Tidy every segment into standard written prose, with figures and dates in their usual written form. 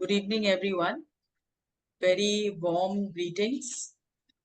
Good evening, everyone. Very warm greetings.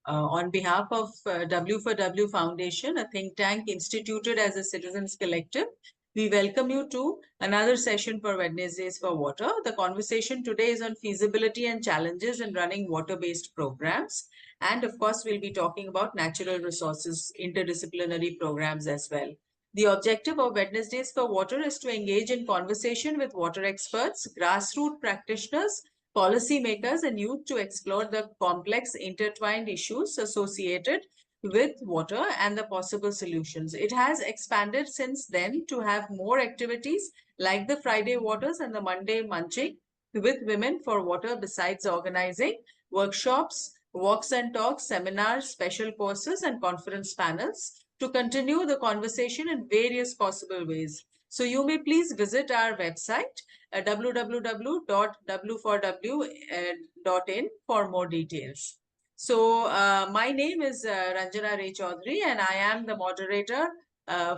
On behalf of W4W Foundation, a think tank instituted as a citizens collective, we welcome you to another session for Wednesdays for Water. The conversation today is on feasibility and challenges in running water-based programs. And of course, we'll be talking about natural resources, interdisciplinary programs as well. The objective of Wednesdays for Water is to engage in conversation with water experts, grassroots practitioners, policymakers, and youth to explore the complex intertwined issues associated with water and the possible solutions. It has expanded since then to have more activities like the Friday Waters and the Monday Munching with Women for Water, besides organizing workshops, walks and talks, seminars, special courses, and conference panels to continue the conversation in various possible ways. So you may please visit our website www.w4w.in for more details. So my name is Ranjana Ray Chaudhary, and I am the moderator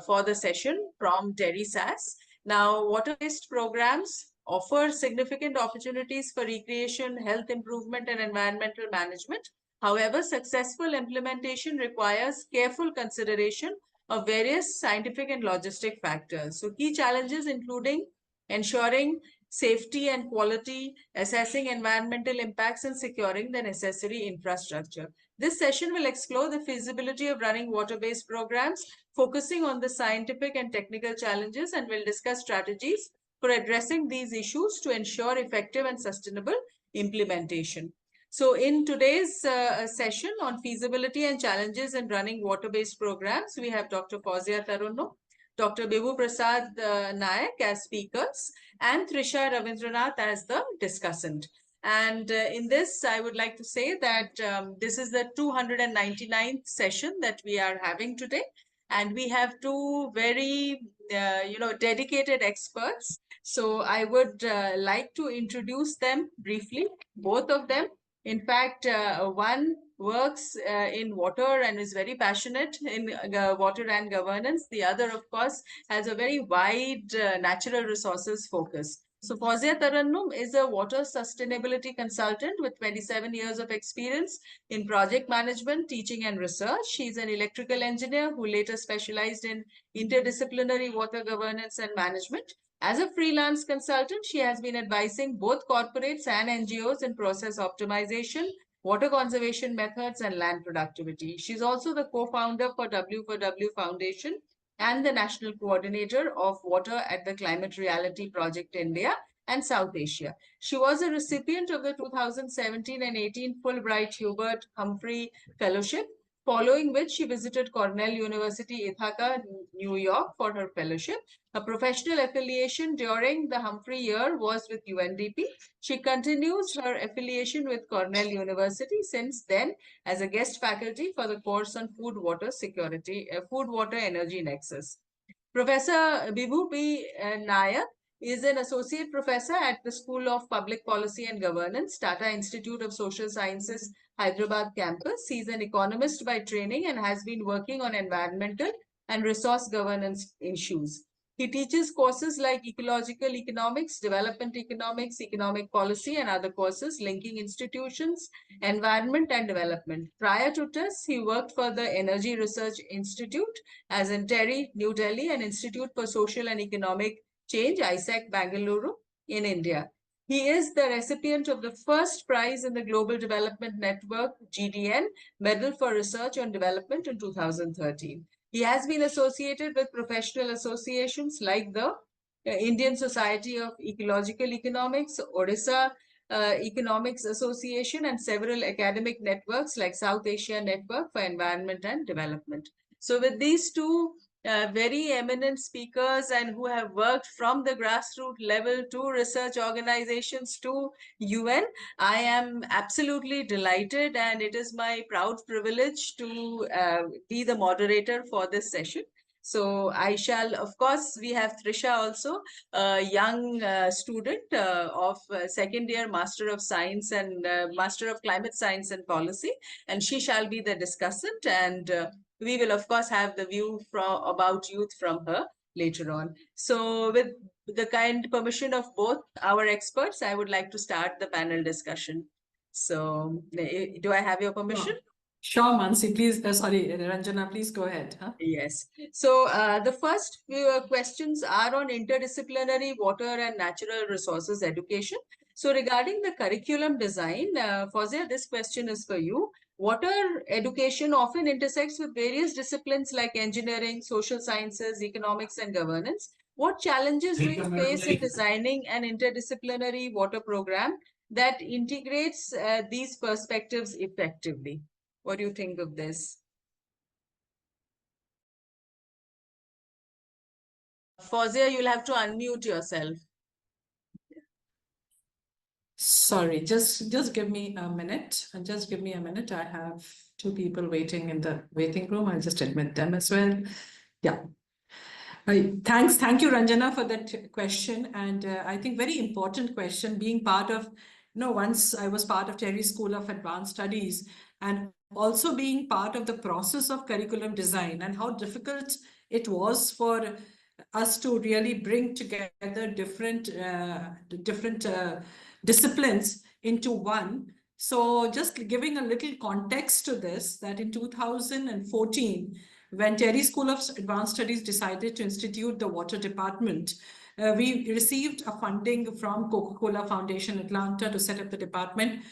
for the session from Terry SAS. Now, water-based programs offer significant opportunities for recreation, health improvement, and environmental management. However, successful implementation requires careful consideration of various scientific and logistic factors. So key challenges including ensuring safety and quality, assessing environmental impacts, and securing the necessary infrastructure. This session will explore the feasibility of running water-based programs, focusing on the scientific and technical challenges, and will discuss strategies for addressing these issues to ensure effective and sustainable implementation. So in today's session on feasibility and challenges in running water-based programs, we have Dr. Fawzia Tarannum, Dr. Bibhu Prasad Nayak as speakers, and Trisha Ravindranath as the discussant. And in this, I would like to say that this is the 299th session that we are having today. And we have two very, dedicated experts. So I would like to introduce them briefly, both of them. In fact, one works in water and is very passionate in water and governance. The other, of course, has a very wide natural resources focus. So Fawzia Tarannum is a water sustainability consultant with 27 years of experience in project management, teaching, and research. She's an electrical engineer who later specialized in interdisciplinary water governance and management. As a freelance consultant, she has been advising both corporates and NGOs in process optimization, water conservation methods, and land productivity. She's also the co-founder for W4W Foundation and the national coordinator of water at the Climate Reality Project India and South Asia. She was a recipient of the 2017 and 18 Fulbright Hubert Humphrey Fellowship, following which she visited Cornell University, Ithaca, New York for her fellowship. Her professional affiliation during the Humphrey year was with UNDP. She continues her affiliation with Cornell University since then as a guest faculty for the course on food water security, food water energy nexus. Professor Bibhu Nayak is an associate professor at the School of Public Policy and Governance, Tata Institute of Social Sciences, Hyderabad campus. He is an economist by training and has been working on environmental and resource governance issues. He teaches courses like ecological economics, development economics, economic policy, and other courses linking institutions, environment, and development. Prior to this, he worked for the Energy Research Institute as in Terry, New Delhi, and Institute for Social and Economic Change, ISAC, Bangalore, in India. He is the recipient of the first prize in the Global Development Network, GDN, Medal for Research on Development in 2013. He has been associated with professional associations like the Indian Society of Ecological Economics, Odisha Economics Association, and several academic networks like South Asia Network for Environment and Development. So with these two very eminent speakers and who have worked from the grassroots level to research organizations to UN, I am absolutely delighted, and it is my proud privilege to be the moderator for this session. So I shall, of course, we have Trisha also, a young student of second year Master of Science and Master of Climate Science and Policy, and she shall be the discussant, and we will, of course, have the view about youth from her later on. So with with the kind permission of both our experts, I would like to start the panel discussion. So, do I have your permission? Sure, Mansi, please. Sorry, Ranjana, please go ahead. Huh? Yes. So the first few questions are on interdisciplinary water and natural resources education. So regarding the curriculum design, Fawzia, this question is for you. Water education often intersects with various disciplines like engineering, social sciences, economics, and governance. What challenges do you face in designing an interdisciplinary water program that integrates these perspectives effectively? What do you think of this? Fawzia, you'll have to unmute yourself. Sorry, just give me a minute. Just give me a minute. I have two people waiting in the waiting room. I'll just admit them as well. Yeah. Thank you, Ranjana, for that question. And I think very important question, being part of, once I was part of Terry School of Advanced Studies, and also being part of the process of curriculum design, and how difficult it was for us to really bring together different disciplines into one. So just giving a little context to this, that in 2014, when Terry School of Advanced Studies decided to institute the water department, we received a funding from Coca-Cola Foundation Atlanta to set up the department.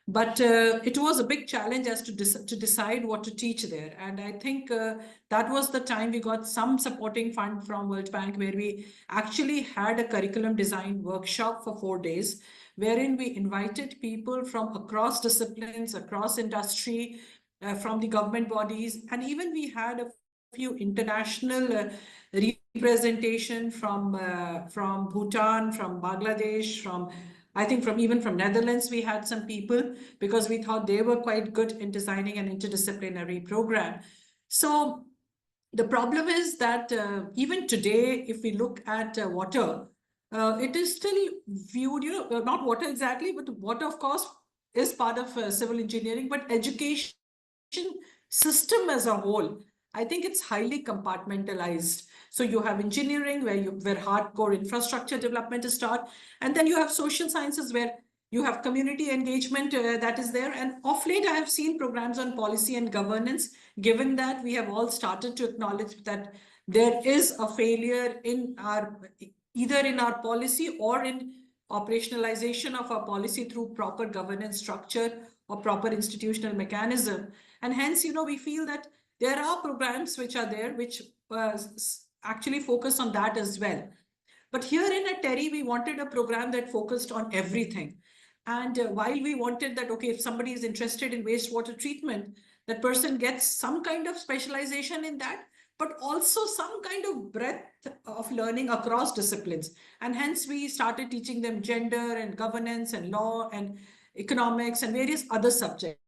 But it was a big challenge as to decide what to teach there. And I think that was the time we got some supporting fund from World Bank, where we actually had a curriculum design workshop for 4 days, wherein we invited people from across disciplines, across industry, from the government bodies, and even we had a few international representation from Bhutan, from Bangladesh, from I think even from Netherlands, we had some people, because we thought they were quite good in designing an interdisciplinary program. So the problem is that even today, if we look at water, it is still viewed, not water exactly, but water, of course, is part of civil engineering, but education system as a whole, I think it's highly compartmentalized. So you have engineering, where hardcore infrastructure development is taught, and then you have social sciences, where you have community engagement that is there. And of late, I have seen programs on policy and governance, given that we have all started to acknowledge that there is a failure in either in our policy or in operationalization of our policy through proper governance structure or proper institutional mechanism. And hence, we feel that there are programs which are there, which actually focus on that as well. But here at Terry, we wanted a program that focused on everything. And while we wanted that, okay, if somebody is interested in wastewater treatment, that person gets some kind of specialization in that, but also some kind of breadth of learning across disciplines. And hence we started teaching them gender and governance and law and economics and various other subjects.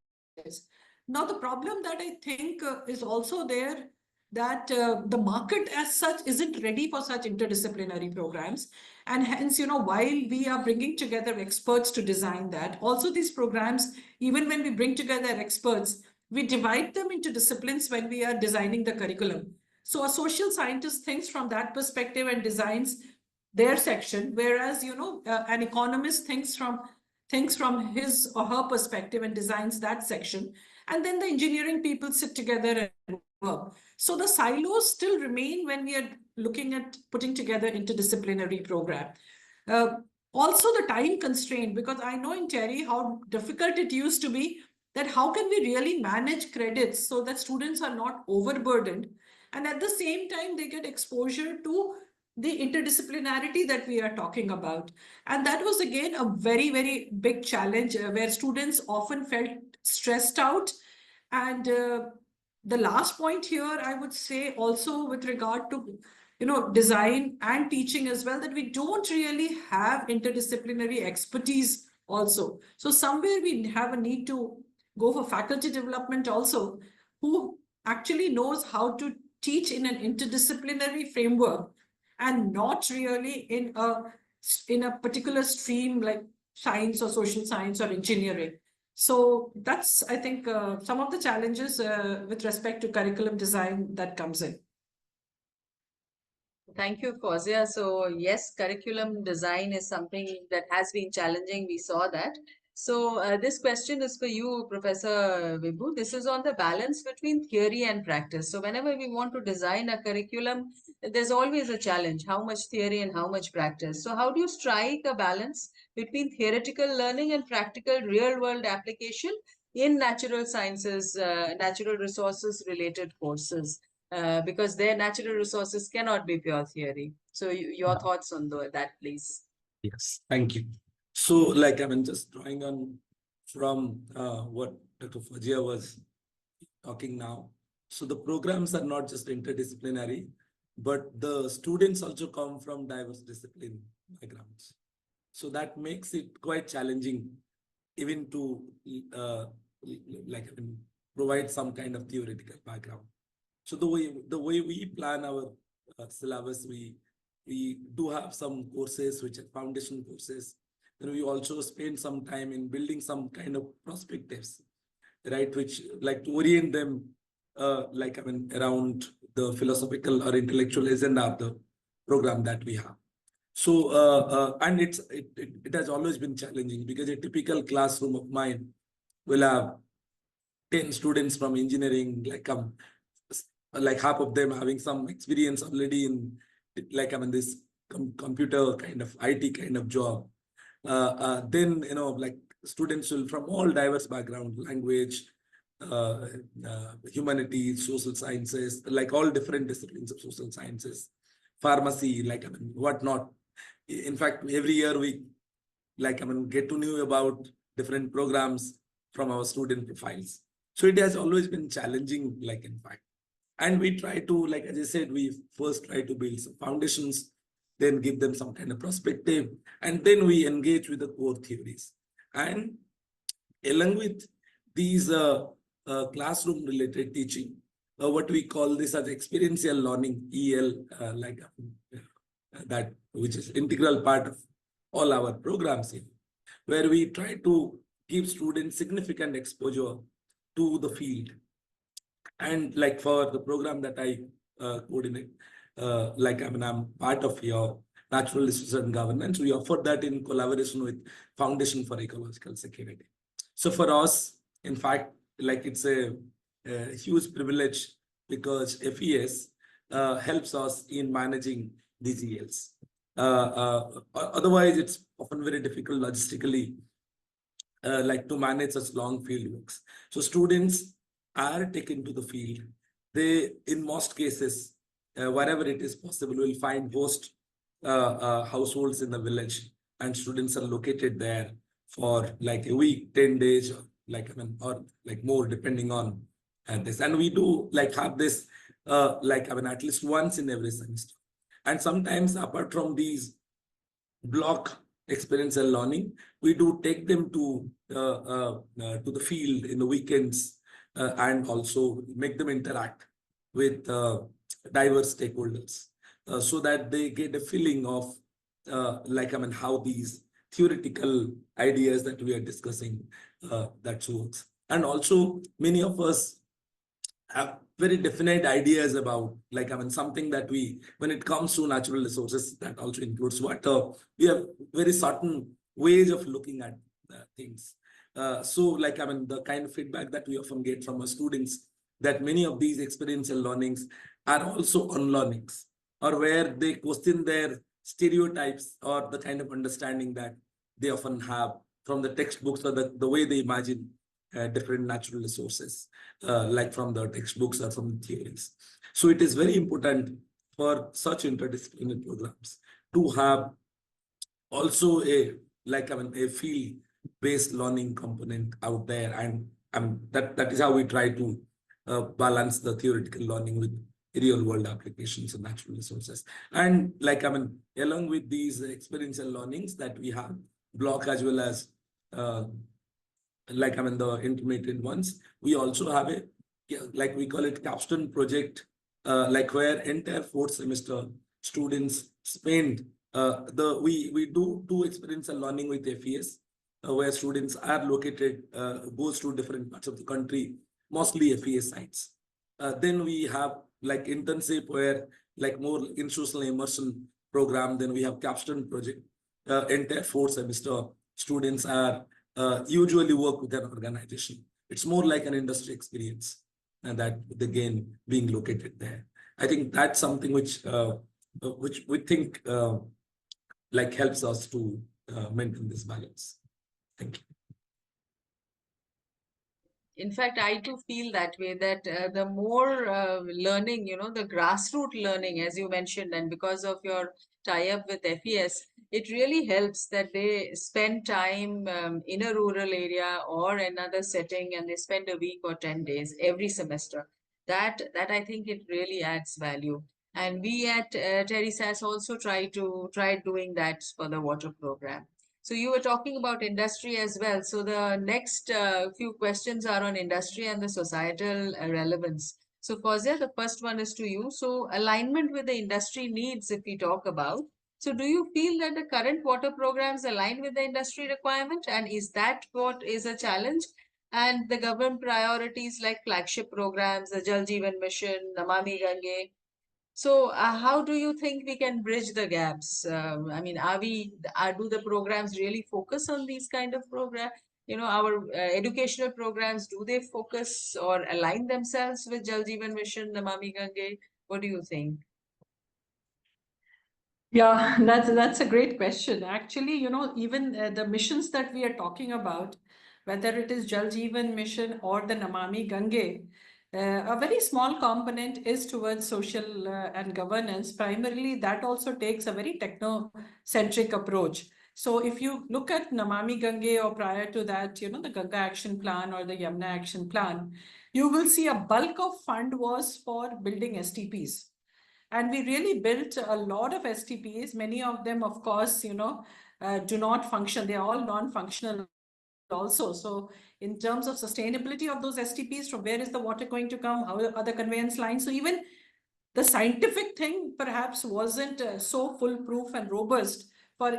Now, the problem that I think is also there, that the market as such isn't ready for such interdisciplinary programs. And hence, while we are bringing together experts to design that, also these programs, even when we bring together experts, we divide them into disciplines when we are designing the curriculum. So a social scientist thinks from that perspective and designs their section, whereas, an economist thinks from his or her perspective and designs that section. And then the engineering people sit together and work. So the silos still remain when we are looking at putting together interdisciplinary program. Also the time constraint, because I know in Terry how difficult it used to be, that how can we really manage credits so that students are not overburdened, and at the same time they get exposure to the interdisciplinarity that we are talking about. And that was again a very, very big challenge, where students often felt stressed out. And the last point here, I would say, also with regard to design and teaching as well, that we don't really have interdisciplinary expertise also. So somewhere we have a need to go for faculty development also, who actually knows how to teach in an interdisciplinary framework, and not really in a particular stream like science or social science or engineering. So that's, I think, some of the challenges with respect to curriculum design that comes in. Thank you, Fawzia. So yes, curriculum design is something that has been challenging. We saw that. So this question is for you, Professor Vibhu. This is on the balance between theory and practice. So whenever we want to design a curriculum, there's always a challenge. How much theory and how much practice? So how do you strike a balance between theoretical learning and practical real-world application in natural sciences, natural resources related courses? Because their natural resources cannot be pure theory. So your thoughts on that, please. Yes, thank you. So, like, I mean, just drawing on from what Dr. Fawzia was talking now. So the programs are not just interdisciplinary, but the students also come from diverse discipline backgrounds. So that makes it quite challenging even to uh, like, I mean, provide some kind of theoretical background. So the way we plan our syllabus, we do have some courses which are foundation courses. Then we also spend some time in building some kind of perspectives, right? Which like to orient them, like I mean, around the philosophical or intellectual agenda of the program that we have. So and it has always been challenging because a typical classroom of mine will have 10 students from engineering, like half of them having some experience already in like I mean this computer kind of IT kind of job. Then like students will from all diverse background, language, uh, humanities, social sciences, like all different disciplines of social sciences, pharmacy, like I mean whatnot. In fact, every year we like I mean get to know about different programs from our student profiles. So it has always been challenging, like in fact. And we try to, like as I said, we first try to build some foundations, then give them some kind of perspective, and then we engage with the core theories. And along with these classroom related teaching, what we call this as experiential learning, EL, that which is integral part of all our programs here, where we try to give students significant exposure to the field. And like for the program that I coordinate, like I mean, I'm part of your natural resources and governance. We offer that in collaboration with Foundation for Ecological Security. So for us, in fact, like it's a huge privilege because FES helps us in managing these ELs. Otherwise, it's often very difficult logistically, like to manage such long field works. So students are taken to the field. They, in most cases, wherever it is possible, will find host households in the village, and students are located there for like a week, 10 days, or like I mean, or like more, depending on this. And we do like have this, like I mean, at least once in every semester. And sometimes, apart from these block experiential learning, we do take them to the field in the weekends, and also make them interact with diverse stakeholders, so that they get a feeling of like I mean how these theoretical ideas that we are discussing that works. And also many of us have very definite ideas about, like I mean, something that we, when it comes to natural resources, that also includes water, we have very certain ways of looking at things. So like I mean, the kind of feedback that we often get from our students, that many of these experiential learnings are also unlearnings, or where they question their stereotypes or the kind of understanding that they often have from the textbooks, or the way they imagine different natural resources, like from the textbooks or from the theories. So it is very important for such interdisciplinary programs to have also a, like I mean, a field-based learning component out there. And that is how we try to balance the theoretical learning with real-world applications of natural resources. And like I mean, along with these experiential learnings that we have, block as well as like I mean the intermediate ones, we also have a, like we call it capstone project, like where entire fourth semester students spend we do experiential learning with FES, where students are located, goes to different parts of the country, mostly FES sites. Then we have like internship where like more institutional immersion program. Then we have capstone project. Entire 4 semester students are usually work with an organization. It's more like an industry experience, and that the gain being located there. I think that's something which we think like helps us to maintain this balance. Thank you. In fact, I too feel that way, that the more learning, the grassroots learning, as you mentioned, and because of your tie-up with FES, it really helps that they spend time in a rural area or another setting, and they spend a week or 10 days every semester. That I think it really adds value. And we at Terry SAS also try doing that for the water program. So you were talking about industry as well. So the next few questions are on industry and the societal relevance. So Fawzia, the first one is to you. So alignment with the industry needs, if we talk about. So do you feel that the current water programs align with the industry requirement? And is that what is a challenge? And the government priorities like flagship programs, the Jal Jeevan Mission, Namami Gange, so, how do you think we can bridge the gaps? I mean, do the programs really focus on these kind of program? Our educational programs, do they focus or align themselves with Jal Jeevan Mission, Namami Gange? What do you think? Yeah, that's a great question. Actually, even the missions that we are talking about, whether it is Jal Jeevan Mission or the Namami Gange, a very small component is towards social and governance. Primarily, that also takes a very techno-centric approach. So if you look at Namami Gange or prior to that, the Ganga Action Plan or the Yamuna Action Plan, you will see a bulk of fund was for building STPs. And we really built a lot of STPs. Many of them, of course, do not function. They're all non-functional also. So in terms of sustainability of those STPs, from where is the water going to come? How are the conveyance lines? So even the scientific thing perhaps wasn't so foolproof and robust for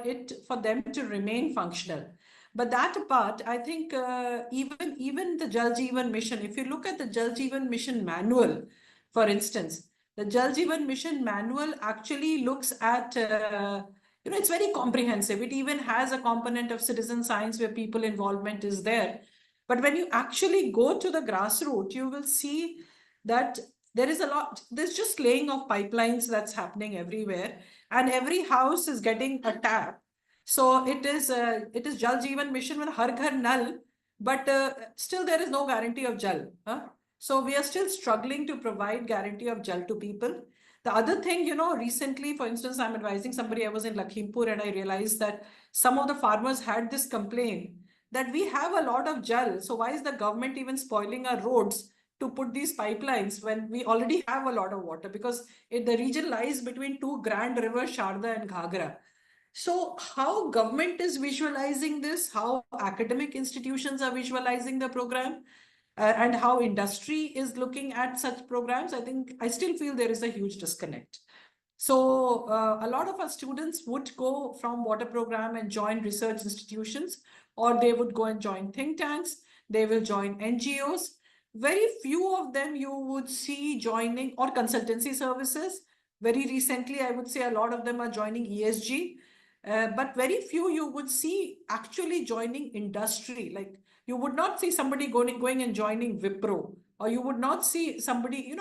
them to remain functional. But that apart, I think even the Jal Jeevan Mission, if you look at the Jal Jeevan Mission manual, for instance, the Jal Jeevan Mission manual actually looks at, it's very comprehensive. It even has a component of citizen science where people involvement is there. But when you actually go to the grassroots, you will see that there's just laying of pipelines that's happening everywhere, and every house is getting a tap. So it is Jal Jeevan Mission with Har Ghar Nal, but still there is no guarantee of Jal. So we are still struggling to provide guarantee of Jal to people. The other thing, recently, for instance, I'm advising somebody, I was in Lakhimpur and I realized that some of the farmers had this complaint that we have a lot of Jal. So why is the government even spoiling our roads to put these pipelines when we already have a lot of water? Because the region lies between two grand rivers, Sharda and Ghagra. So how government is visualizing this, how academic institutions are visualizing the program, and how industry is looking at such programs, I still feel there is a huge disconnect. So a lot of our students would go from water program and join research institutions, or they would go and join think tanks, they will join NGOs. Very few of them you would see joining, or consultancy services. Very recently, I would say a lot of them are joining ESG, but very few you would see actually joining industry. Like you would not see somebody going and joining Wipro, or you would not see somebody,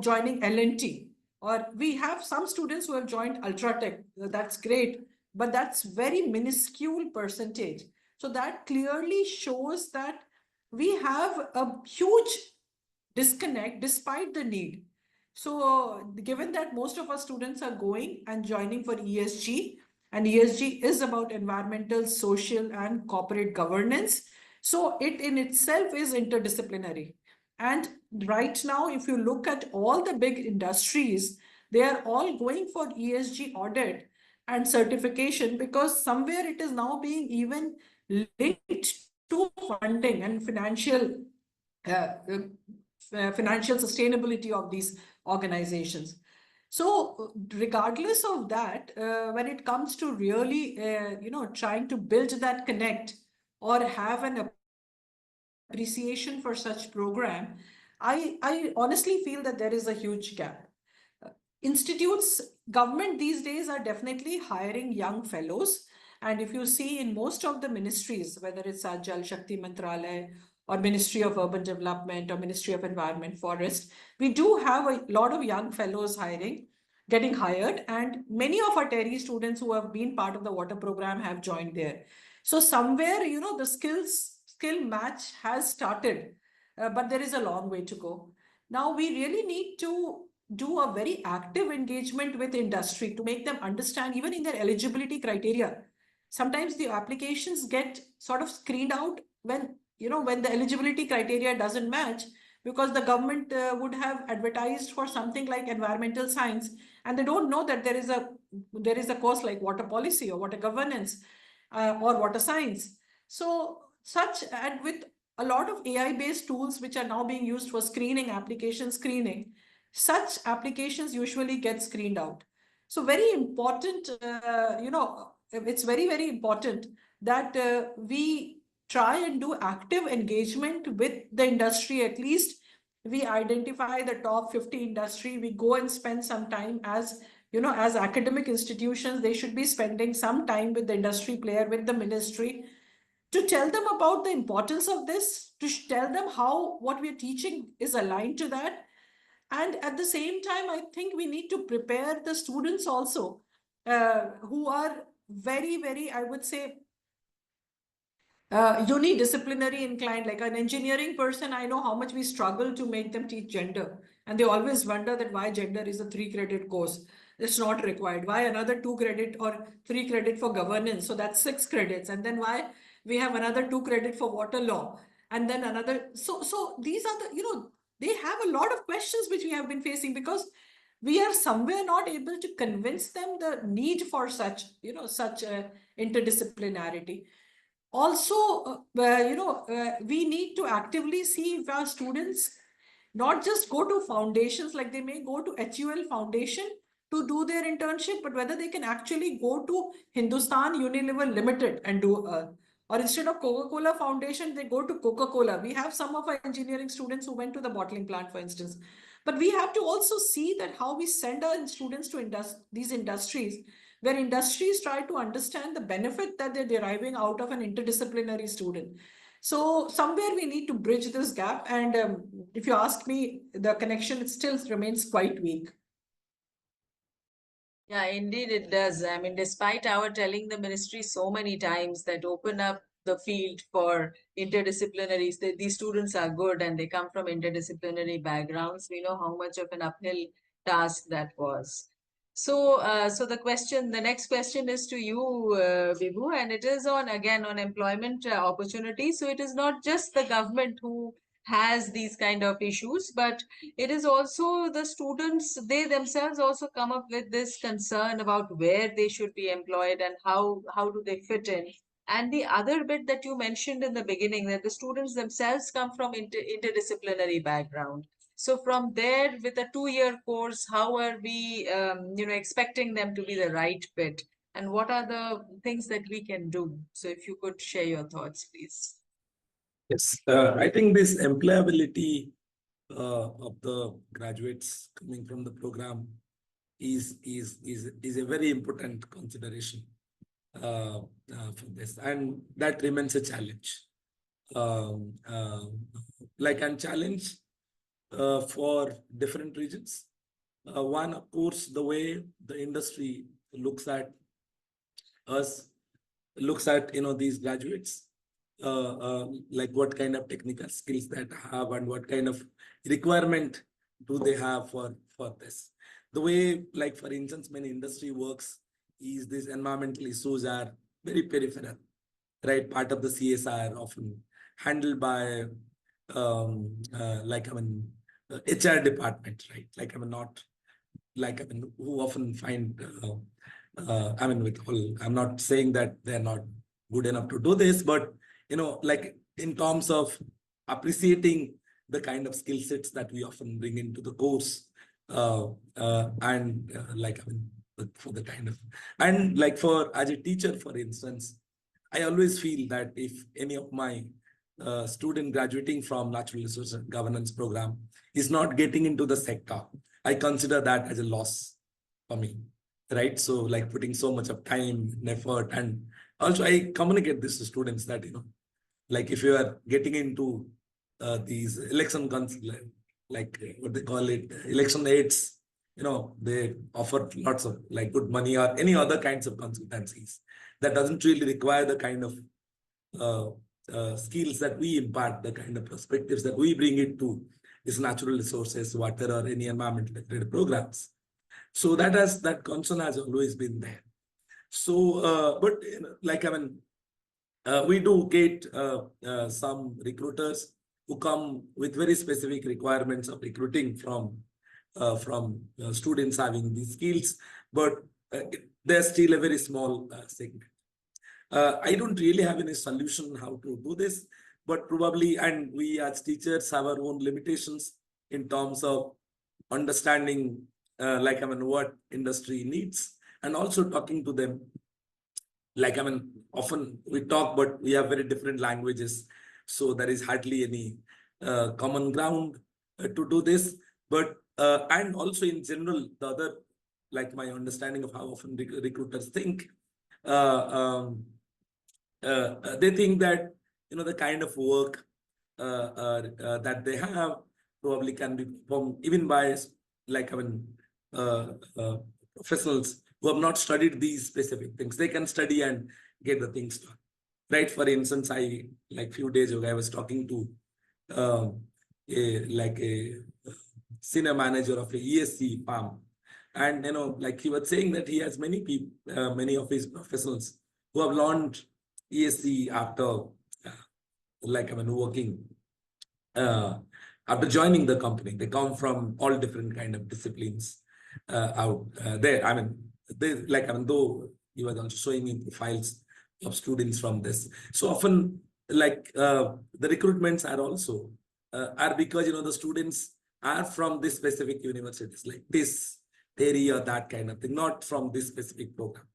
joining L&T. Or we have some students who have joined Ultratech. That's great, but that's very minuscule percentage. So that clearly shows that we have a huge disconnect despite the need. So given that most of our students are going and joining for ESG, and ESG is about environmental, social, and corporate governance, so it in itself is interdisciplinary. And right now, if you look at all the big industries, they are all going for ESG audit and certification, because somewhere it is now being even linked to funding and financial sustainability of these organizations. So regardless of that, when it comes to really, trying to build that connect or have an appreciation for such program, I honestly feel that there is a huge gap. institutes, government these days are definitely hiring young fellows. And if you see in most of the ministries, whether it's our Jal Shakti Mantralaya or Ministry of Urban Development or Ministry of Environment, Forest, we do have a lot of young fellows getting hired. And many of our TERI students who have been part of the water program have joined there. So somewhere, the skill match has started, but there is a long way to go. Now we really need to do a very active engagement with industry to make them understand, even in their eligibility criteria. Sometimes the applications get sort of screened out when the eligibility criteria doesn't match, because the government would have advertised for something like environmental science, and they don't know that there is a course like water policy or water governance or water science. So and with a lot of AI based tools which are now being used for screening, application screening, such applications usually get screened out. So very important, it's very, very important that we try and do active engagement with the industry. At least we identify the top 50 industry, we go and spend some time as academic institutions, they should be spending some time with the industry player, with the ministry, to tell them about the importance of this, to tell them how what we're teaching is aligned to that. And at the same time, I think we need to prepare the students also, who are very, very, I would say, unidisciplinary inclined. Like an engineering person, I know how much we struggle to make them teach gender. And they always wonder that why gender is a 3-credit course. It's not required. Why another 2 credit or 3 credit for governance? So that's 6 credits. And then why we have another 2 credit for water law? And then another. So these are they have a lot of questions which we have been facing, because we are somewhere not able to convince them the need for such interdisciplinarity. Also, we need to actively see if our students not just go to foundations, like they may go to HUL Foundation to do their internship, but whether they can actually go to Hindustan Unilever Limited and do or instead of Coca-Cola Foundation, they go to Coca-Cola. We have some of our engineering students who went to the bottling plant, for instance. But we have to also see that how we send our students to these industries, where industries try to understand the benefit that they're deriving out of an interdisciplinary student. So somewhere we need to bridge this gap. And if you ask me, the connection still remains quite weak. Yeah, indeed it does. I mean, despite our telling the ministry so many times that open up the field for interdisciplinaries, that these students are good and they come from interdisciplinary backgrounds, we know how much of an uphill task that was. So the next question is to you, Bibhu, and it is on employment opportunities. So it is not just the government who has these kind of issues, but it is also the students, they themselves also come up with this concern about where they should be employed and how do they fit in. And the other bit that you mentioned in the beginning, that the students themselves come from interdisciplinary background. So from there, with a 2-year course, how are we, expecting them to be the right fit? And what are the things that we can do? So if you could share your thoughts, please. Yes, I think this employability of the graduates coming from the program is a very important consideration for this, and that remains a challenge. And challenge for different regions. One, of course, the way the industry looks at us, looks at these graduates, like what kind of technical skills that have and what kind of requirement do they have for this. The way, like for instance, many industry works is these environmental issues are very peripheral, right? Part of the CSR often handled by HR department, right? Who often find I'm not saying that they're not good enough to do this, but in terms of appreciating the kind of skill sets that we often bring into the course, for the kind of, and like for as a teacher, for instance, I always feel that if any of my student graduating from natural resource governance program is not getting into the sector, I consider that as a loss for me, right? So like putting so much of time and effort, and also I communicate this to students that, like if you are getting into these election like what they call it, election aids, they offer lots of like good money or any other kinds of consultancies that doesn't really require the kind of uh, skills that we impart, the kind of perspectives that we bring into is natural resources, water, or any environment related programs. So that concern has always been there. So, but like we do get some recruiters who come with very specific requirements of recruiting from students having these skills, but they're still a very small segment. I don't really have any solution how to do this, but probably, and we as teachers have our own limitations in terms of understanding, what industry needs, and also talking to them. Often we talk, but we have very different languages, so there is hardly any common ground to do this. But and also in general, the other, like my understanding of how often recruiters think. They think that the kind of work that they have probably can be performed even by uh, uh, professionals who have not studied these specific things. They can study and get the things done. Right. For instance, I like few days ago I was talking to a senior manager of a ESC farm, and like he was saying that he has many people, many of his professionals who have learned ESC after working after joining the company. They come from all different kind of disciplines out there. Though he was also showing me profiles of students from this. So often, the recruitments are also are because the students are from this specific universities, like this area or that kind of thing, not from this specific program.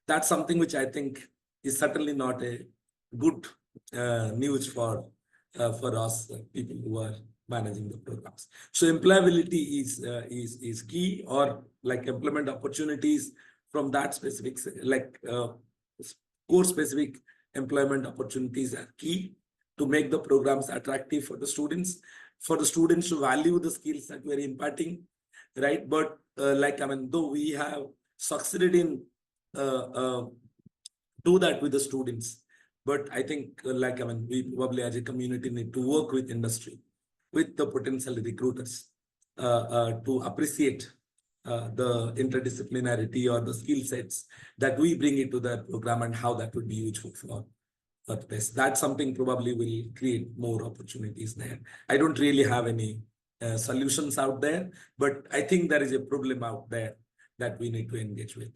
That's something which I think is certainly not a good news for us people who are managing the programs. So employability is key, or like employment opportunities from that specific course specific employment opportunities are key to make the programs attractive for the students to value the skills that we're imparting, right? But though we have succeeded in do that with the students, but I think we probably as a community need to work with industry, with the potential recruiters to appreciate the interdisciplinarity or the skill sets that we bring into the program and how that would be useful for this. That's something probably will create more opportunities there. I don't really have any solutions out there, but I think there is a problem out there that we need to engage with.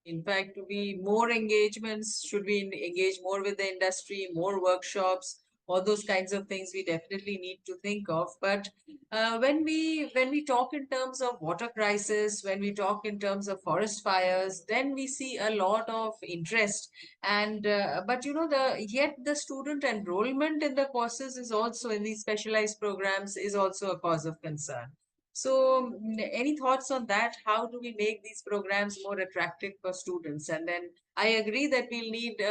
In fact, to be more engagements, should we engage more with the industry, more workshops, all those kinds of things we definitely need to think of. But when we talk in terms of water crisis, when we talk in terms of forest fires, then we see a lot of interest. And but yet the student enrollment in the courses is also in these specialized programs is also a cause of concern. So, any thoughts on that? How do we make these programs more attractive for students? And then I agree that we'll need,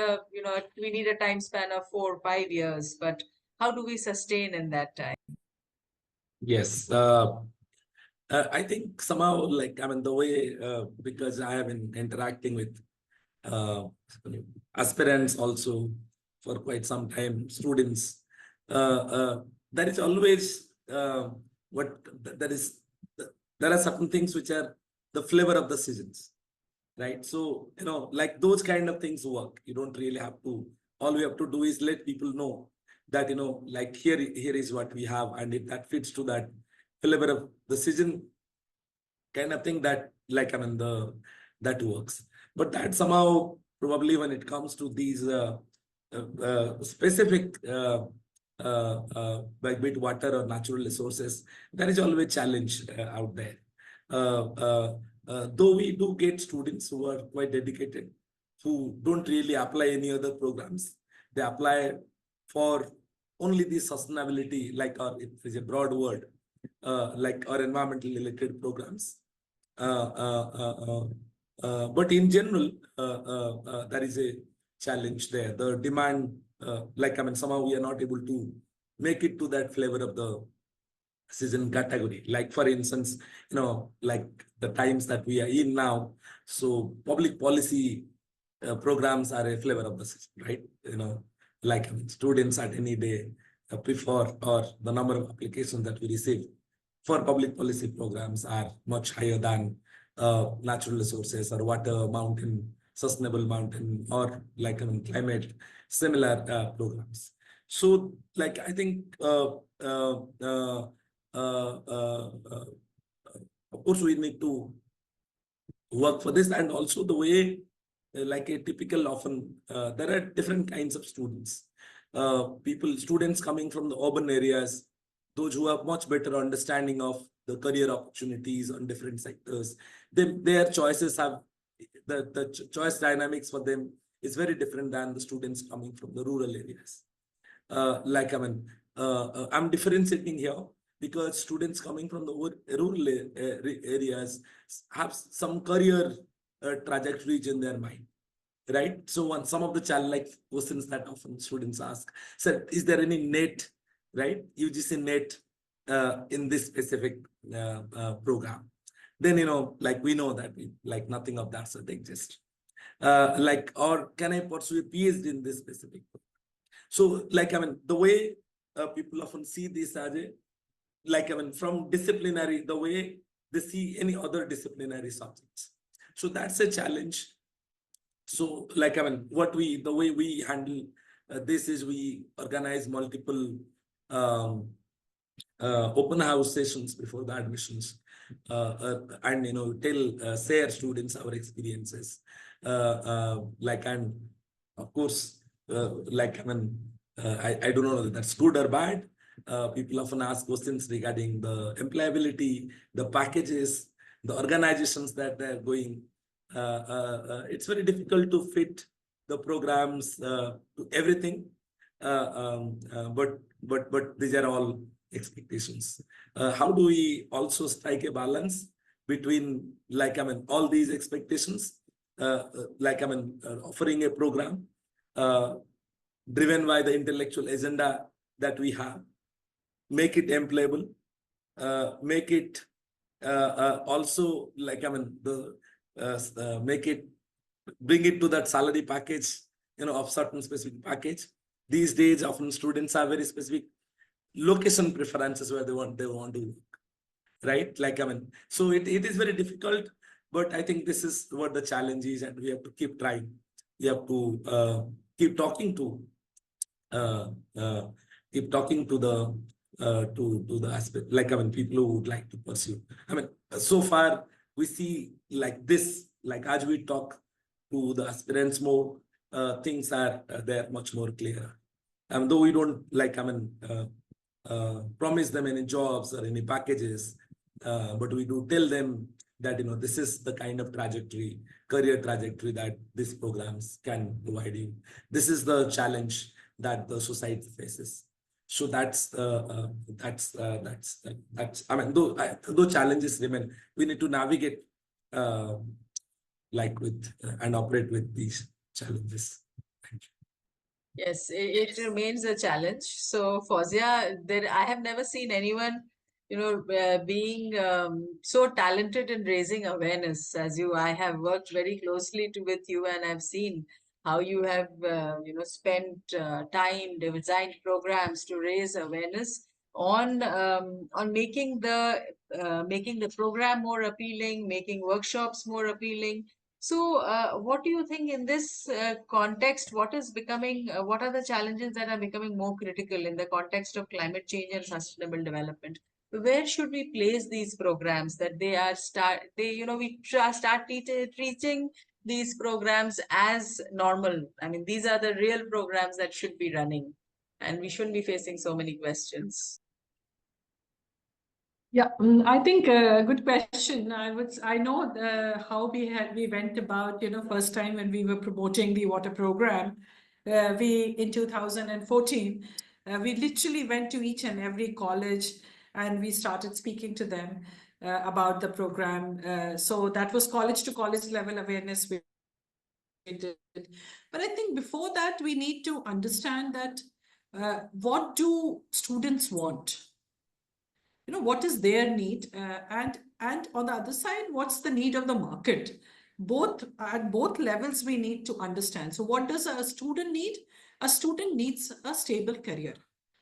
we need a time span of 4 or 5 years, but how do we sustain in that time? Yes. I think somehow, the way, because I have been interacting with uh, aspirants also for quite some time, students, there is always there are certain things which are the flavor of the seasons, right? So, like those kind of things work. You don't really have to, all we have to do is let people know that, like here is what we have. And if that fits to that flavor of the season kind of thing, that that works. But that somehow probably when it comes to these specific like bit water or natural resources, there is always challenge out there. Though we do get students who are quite dedicated, who don't really apply any other programs, they apply for only the sustainability, like, or it is a broad word, like, or environmental related programs. But in general, there is a challenge there. The demand, like, I mean, somehow we are not able to make it to that flavor of the season category. Like, for instance, like the times that we are in now, so public policy programs are a flavor of the season, right? Like, I mean, students at any day prefer, or the number of applications that we receive for public policy programs are much higher than natural resources or water, mountain, sustainable mountain, or like, I mean, climate similar programs. So, like, I think uh, uh, of course we need to work for this, and also the way, like a typical, often there are different kinds of students, students coming from the urban areas, those who have much better understanding of the career opportunities on different sectors. Their choices have, the choice dynamics for them is very different than the students coming from the rural areas. Like, I mean, I'm differentiating here because students coming from the rural areas have some career trajectories in their mind, right? So, on some of the child-like questions that often students ask, sir, is there any net, right? UGC net in this specific program? Then, like, we know that like nothing of that sort exists. Like, or can I pursue a PhD in this specific program? So, like, I mean, the way people often see this as a, like, I mean, from disciplinary, the way they see any other disciplinary subjects. So that's a challenge. So, like, I mean, the way we handle this is we organize multiple open house sessions before the admissions, and, share students our experiences. Like, and of course, like, I mean, I don't know if that's good or bad. People often ask questions regarding the employability, the packages, the organizations that they're going. It's very difficult to fit the programs to everything, but these are all expectations. How do we also strike a balance between, like, I mean, all these expectations, like, I mean, offering a program driven by the intellectual agenda that we have, make it employable, make it also, like, I mean, make it, bring it to that salary package, of certain specific package. These days, often students have very specific location preferences where they want to work, right? Like, I mean, so it is very difficult, but I think this is what the challenge is, and we have to keep trying. We have to keep talking to uh, uh, to the aspect, like, I mean, people who would like to pursue. I mean, so far we see, like, this, like, as we talk to the aspirants more, things are they're much more clear. And though we don't, like, I mean, promise them any jobs or any packages, but we do tell them that, this is the kind of career trajectory that these programs can provide you. This is the challenge that the society faces. So that's I mean, though challenges remain, we need to navigate like with and operate with these challenges. Thank you. Yes, it remains a challenge. So, Fawzia, I have never seen anyone, being so talented in raising awareness as you. I have worked very closely with you, and I've seen how you have, spent time, designed programs to raise awareness on making the program more appealing, making workshops more appealing. So, what do you think in this context? What are the challenges that are becoming more critical in the context of climate change and sustainable development? Where should we place these programs that start treating these programs as normal? I mean, these are the real programs that should be running, and we shouldn't be facing so many questions. Yeah, I think a good question. I know how we went about, first time when we were promoting the water program, we in 2014, We literally went to each and every college and we started speaking to them about the program. So that was college to college level awareness we did. But I think before that, we need to understand that what do students want? What is their need, and on the other side, what's the need of the market? Both at both levels we need to understand. So what does a student need? A student needs a stable career,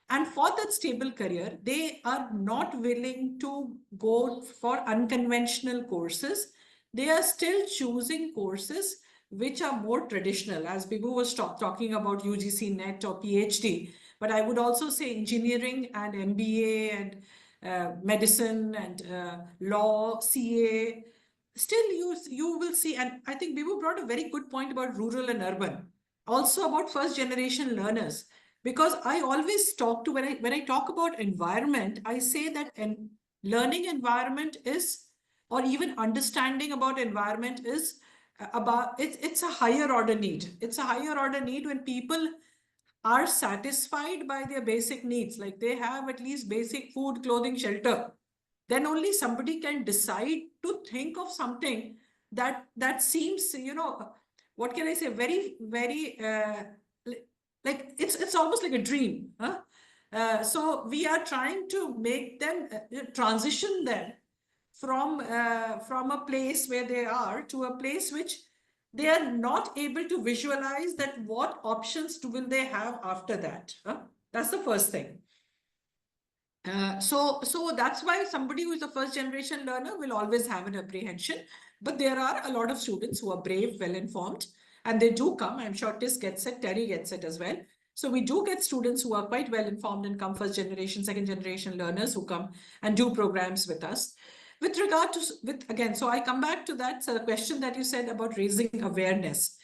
and for that stable career they are not willing to go for unconventional courses. They are still choosing courses which are more traditional, as Bibhu was talking about UGC net or PhD, but I would also say engineering and MBA and medicine and law, CA. Still, you will see, and I think Bibhu brought a very good point about rural and urban, also about first generation learners. Because I always talk to, when I talk about environment, I say that learning environment is, or even understanding about environment is about, it's a higher order need. It's a higher order need when people are satisfied by their basic needs, like they have at least basic food, clothing, shelter. Then only somebody can decide to think of something that seems, what can I say, very, very like it's almost like a dream. Huh? So we are trying to make them transition them from a place where they are to a place which they are not able to visualize that what options will they have after that. Huh? That's the first thing. So that's why somebody who is a first generation learner will always have an apprehension. But there are a lot of students who are brave, well informed, and they do come. I'm sure Tis gets it, Terry gets it as well. So we do get students who are quite well informed and come first generation, second generation learners who come and do programs with us. With regard to, again, so I come back to that, so the question that you said about raising awareness.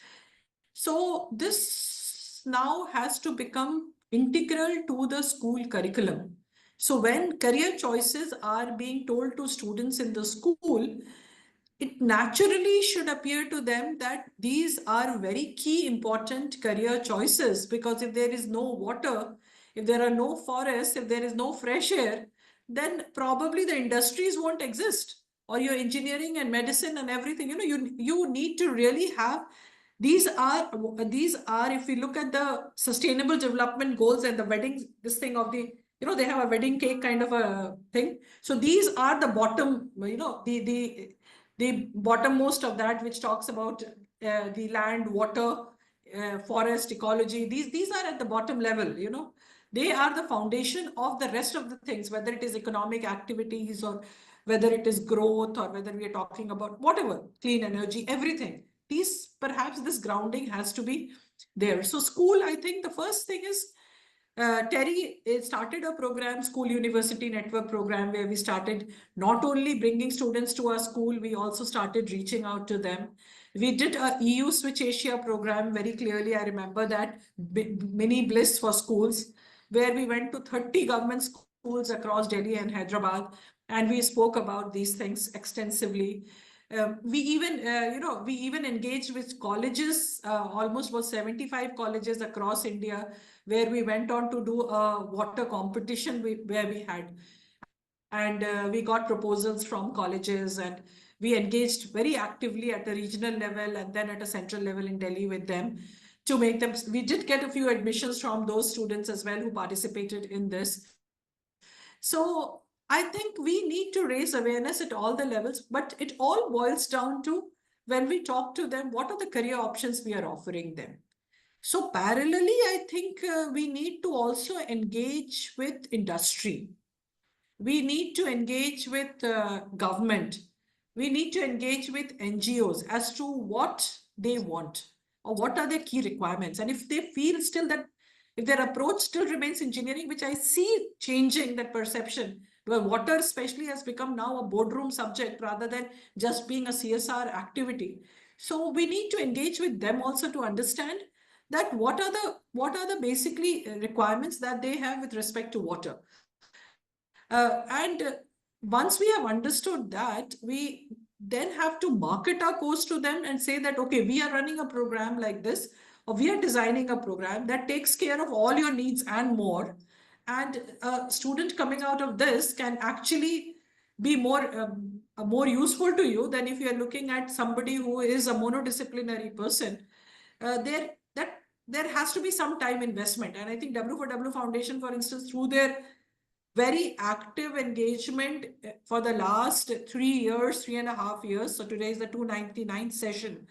So this now has to become integral to the school curriculum. So when career choices are being told to students in the school, it naturally should appear to them that these are very key important career choices, because if there is no water, if there are no forests, if there is no fresh air, then probably the industries won't exist, or your engineering and medicine and everything. You need to really have, these are, if we look at the sustainable development goals and the wedding, this thing of the, they have a wedding cake kind of a thing. So these are the bottom, the bottommost of that, which talks about the land, water, forest, ecology. These are at the bottom level. They are the foundation of the rest of the things, whether it is economic activities or whether it is growth, or whether we are talking about whatever, clean energy, everything. Perhaps this grounding has to be there. So school, I think the first thing is, Terry started a program, School University Network program, where we started not only bringing students to our school, we also started reaching out to them. We did a EU Switch Asia program very clearly. I remember that, mini bliss for schools, where we went to 30 government schools across Delhi and Hyderabad, and we spoke about these things extensively. We even engaged with colleges, almost about 75 colleges across India, where we went on to do a water competition where we had, and we got proposals from colleges, and we engaged very actively at the regional level and then at a central level in Delhi with them to make them. We did get a few admissions from those students as well who participated in this. So I think we need to raise awareness at all the levels, but it all boils down to, when we talk to them, what are the career options we are offering them. So parallelly, I think we need to also engage with industry. We need to engage with government. We need to engage with NGOs as to what they want, or what are their key requirements. And if they feel still that, if their approach still remains engineering, which I see changing that perception, because water especially has become now a boardroom subject rather than just being a CSR activity. So we need to engage with them also to understand that what are the basically requirements that they have with respect to water. And once we have understood that, we then have to market our course to them and say that, okay, we are running a program like this, or we are designing a program that takes care of all your needs and more. And a student coming out of this can actually be more useful to you than if you are looking at somebody who is a monodisciplinary person. There has to be some time investment. And I think W4W Foundation, for instance, through their very active engagement for the last 3 years, 3.5 years. So today is the 299th session,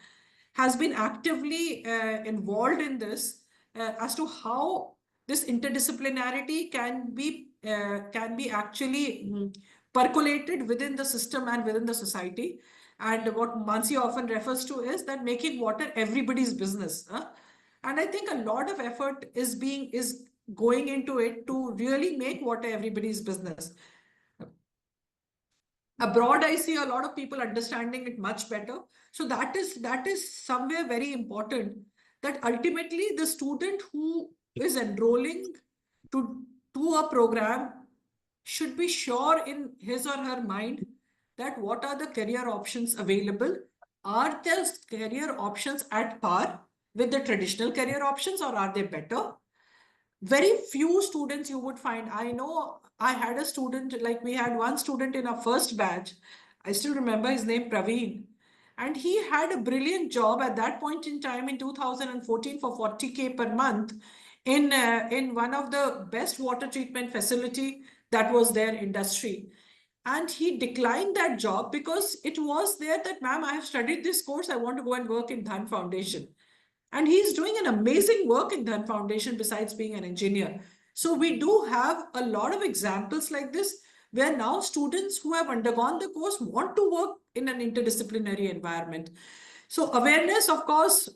has been actively involved in this as to how this interdisciplinarity can be actually percolated within the system and within the society. And what Mansi often refers to is that making water everybody's business. And I think a lot of effort is going into it to really make water everybody's business. Abroad, I see a lot of people understanding it much better. So that is somewhere very important, that ultimately the student who is enrolling to a program should be sure in his or her mind that what are the career options available? Are those career options at par with the traditional career options, or are they better? Very few students you would find. I know I had a student, like we had one student in our first batch. I still remember his name, Praveen. And he had a brilliant job at that point in time in 2014 for 40K per month in one of the best water treatment facility that was their industry. And he declined that job because it was there that, ma'am, I have studied this course. I want to go and work in Dhan Foundation. And he's doing an amazing work in that foundation besides being an engineer. So we do have a lot of examples like this, where now students who have undergone the course want to work in an interdisciplinary environment. So awareness, of course,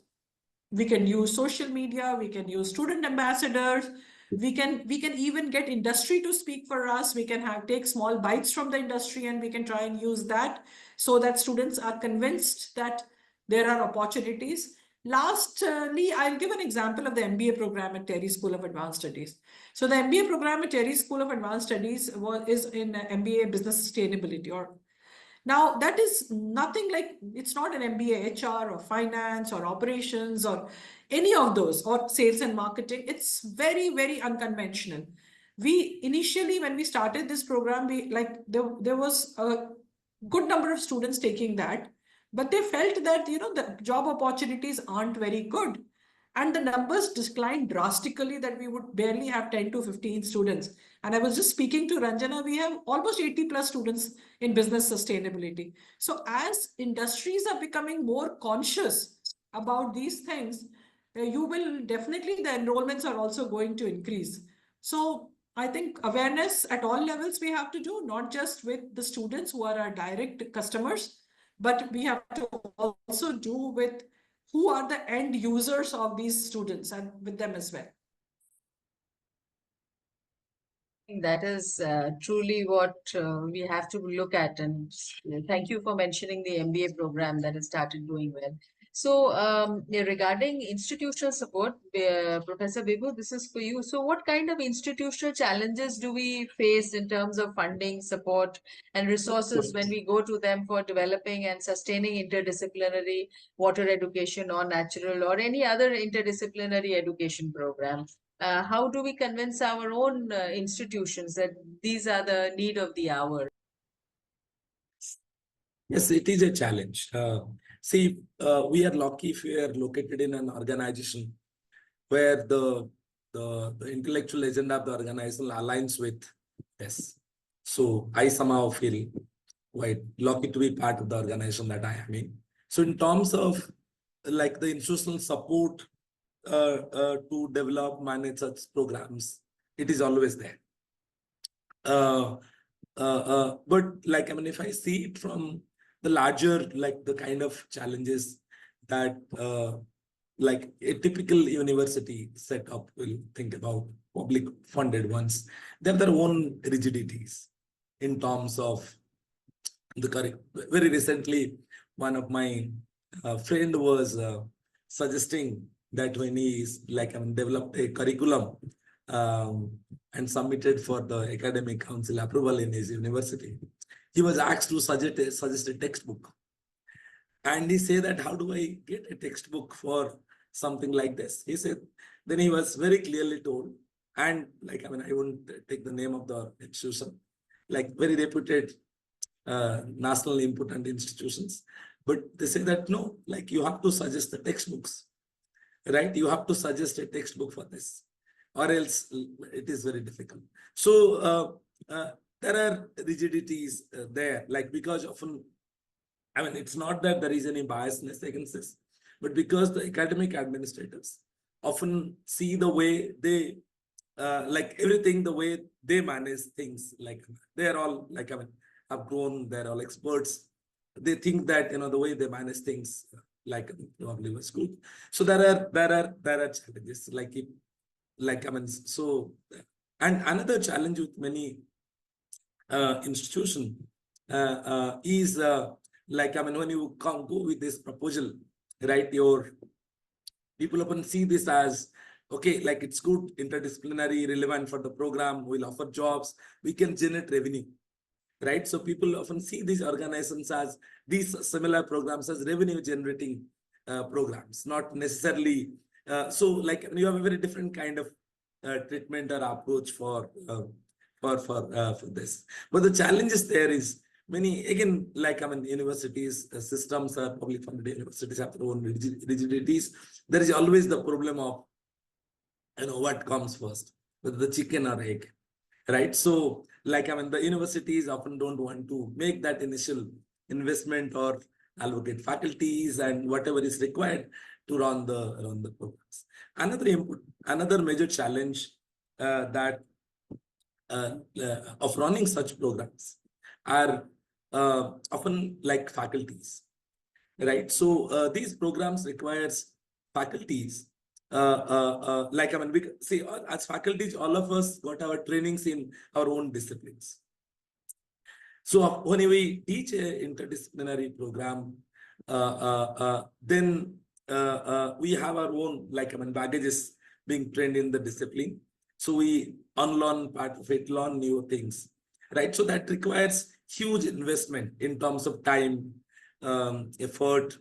we can use social media, we can use student ambassadors, we can even get industry to speak for us. We can take small bites from the industry, and we can try and use that so that students are convinced that there are opportunities. Lastly, I'll give an example of the MBA program at Terry School of Advanced Studies. So the MBA program at Terry School of Advanced Studies is in MBA Business Sustainability. Or now that is nothing like, it's not an MBA HR or finance or operations or any of those, or sales and marketing. It's very, very unconventional. We initially, when we started this program, there was a good number of students taking that, but they felt that, the job opportunities aren't very good. And the numbers declined drastically, that we would barely have 10 to 15 students. And I was just speaking to Ranjana, we have almost 80 plus students in business sustainability. So as industries are becoming more conscious about these things, you will definitely, the enrollments are also going to increase. So I think awareness at all levels we have to do, not just with the students who are our direct customers, but we have to also do with who are the end users of these students, and with them as well. That is truly what we have to look at. And thank you for mentioning the MBA program that has started doing well. So, regarding institutional support, Professor Bibhu, this is for you. So, what kind of institutional challenges do we face in terms of funding, support, and resources when we go to them for developing and sustaining interdisciplinary water education, or natural, or any other interdisciplinary education program? How do we convince our own institutions that these are the need of the hour? Yes, it is a challenge. See, we are lucky if we are located in an organization where the intellectual agenda of the organization aligns with this. So I somehow feel quite lucky to be part of the organization that I am in. So in terms of like the institutional support to develop, manage such programs, it is always there. But like, I mean, if I see it from the larger, like the kind of challenges that like a typical university setup will think about, public funded ones, they have their own rigidities in terms of the curriculum. Very recently, one of my friend was suggesting that when he is like, I mean, developed a curriculum um, and submitted for the academic council approval in his university, he was asked to suggest a textbook. And he said that, how do I get a textbook for something like this? He said, then he was very clearly told And like, I mean, I won't take the name of the institution, like very reputed national important institutions. But they say that no, like you have to suggest the textbooks, right? You have to suggest a textbook for this, or else it is very difficult. So there are rigidities there, like because often, I mean, it's not that there is any biasness against this, but because the academic administrators often see the way they like everything, the way they manage things, like they're all like, I mean, have grown, they're all experts. They think that, you know, the way they manage things, like probably was good. So there are challenges, like if, like, I mean, so, and another challenge with many institution is like, I mean, when you come go with this proposal, right, your people often see this as, okay, like it's good, interdisciplinary, relevant for the program, we'll offer jobs, we can generate revenue, right? So people often see these organizations as these similar programs as revenue generating programs, not necessarily. So like you have a very different kind of treatment or approach for this. But the challenges there is many, again, like, I mean, universities, systems are public funded universities have their own rigidities. There is always the problem of, you know, what comes first, whether the chicken or egg, right? So like, I mean, the universities often don't want to make that initial investment or allocate faculties and whatever is required to run the programs. Another major challenge that of running such programs are often like faculties, right? So these programs requires faculties. Like, I mean, we see, as faculties, all of us got our trainings in our own disciplines. So when we teach a interdisciplinary program, then we have our own, like, I mean, baggages being trained in the discipline. So we unlearn part of it, learn new things, right? So that requires huge investment in terms of time, effort,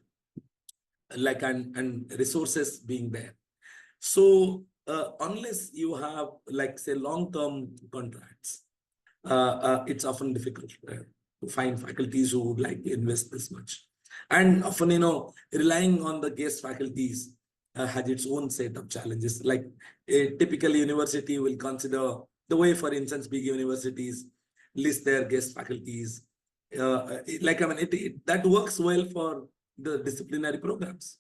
like, and resources being there. So unless you have, like, say, long-term contracts, it's often difficult to find faculties who would like to invest this much. And often, you know, relying on the guest faculties has its own set of challenges. Like a typical university will consider the way, for instance, big universities list their guest faculties. Like, I mean, that works well for the disciplinary programs.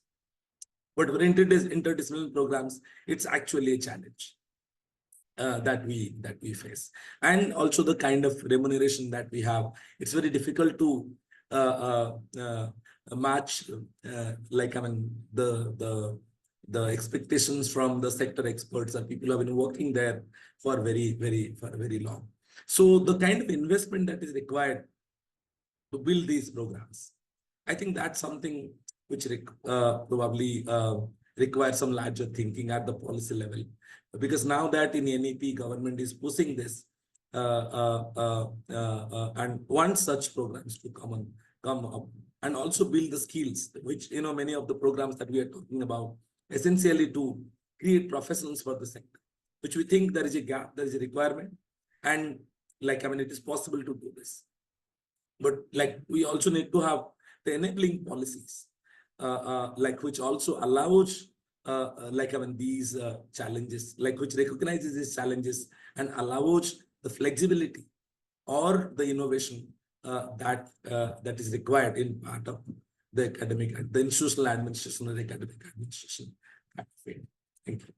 But for interdisciplinary programs, it's actually a challenge that we face. And also the kind of remuneration that we have, it's very difficult to match, like, I mean, the expectations from the sector experts and people who have been working there for very long. So the kind of investment that is required to build these programs, I think that's something which probably requires some larger thinking at the policy level. Because now that in NEP, government is pushing this, and want such programs to come up and also build the skills, which, you know, many of the programs that we are talking about, essentially to create professionals for the sector, which we think there is a gap, there is a requirement, and like, I mean, it is possible to do this. But like, we also need to have the enabling policies, like, which also allows, like, I mean, these challenges, like, which recognizes these challenges and allows the flexibility or the innovation that is required in part of the academic, the institutional administration or the academic administration. Thank you.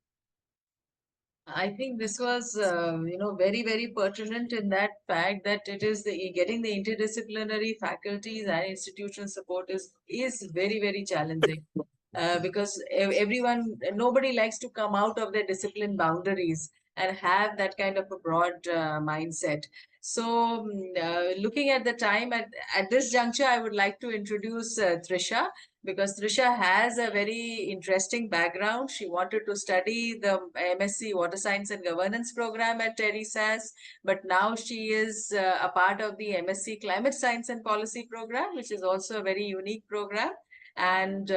I think this was, very, very pertinent in that fact that it is getting the interdisciplinary faculties and institutional support is very, very challenging. Because nobody likes to come out of their discipline boundaries and have that kind of a broad mindset. So, looking at the time, at this juncture, I would like to introduce Trisha, because Trisha has a very interesting background. She wanted to study the MSc Water Science and Governance program at Terry SAS, but now she is a part of the MSc Climate Science and Policy program, which is also a very unique program. And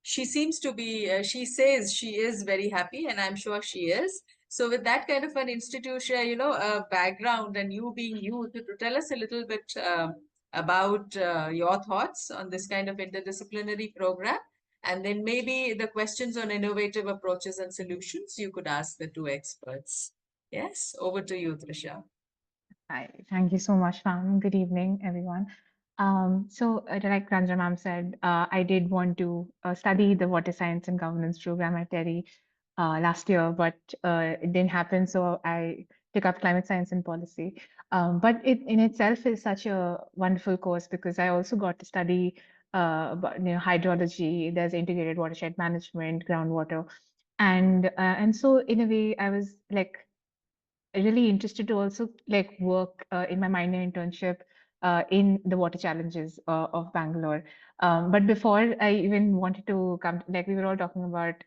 she seems to be, she says she is very happy, and I'm sure she is. So with that kind of an institution, background, and you being youth, to tell us a little bit about your thoughts on this kind of interdisciplinary program. And then maybe the questions on innovative approaches and solutions you could ask the two experts. Yes, over to you, Trisha. Hi, thank you so much, ma'am. Good evening, everyone. Like Ranjana ma'am said, I did want to study the water science and governance program at TERI last year, but it didn't happen. So I took up climate science and policy. But it in itself is such a wonderful course because I also got to study hydrology. There's integrated watershed management, groundwater, and so in a way, I was like really interested to also like work in my minor internship in the water challenges of Bangalore. But before I even wanted to come, like we were all talking about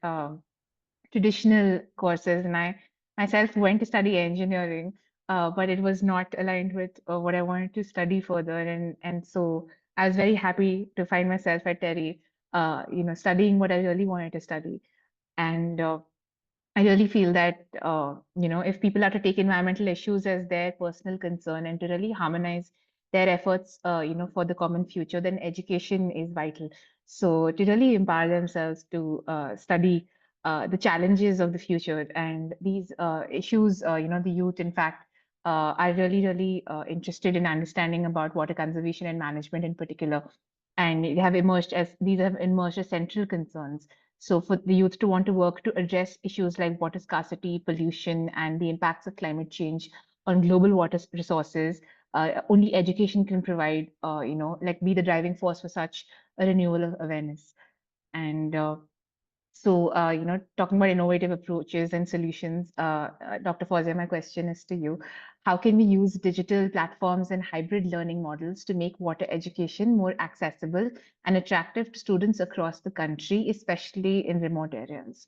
traditional courses, and I myself went to study engineering, but it was not aligned with what I wanted to study further, and so I was very happy to find myself at TERI, studying what I really wanted to study, and I really feel that if people are to take environmental issues as their personal concern and to really harmonize their efforts, for the common future, then education is vital. So to really empower themselves to study the challenges of the future and these issues, the youth, in fact, are really, really interested in understanding about water conservation and management in particular, and these have emerged as central concerns. So for the youth to want to work to address issues like water scarcity, pollution, and the impacts of climate change on global water resources, only education can provide, be the driving force for such a renewal of awareness. And talking about innovative approaches and solutions, Dr. Fawzia, my question is to you. How can we use digital platforms and hybrid learning models to make water education more accessible and attractive to students across the country, especially in remote areas?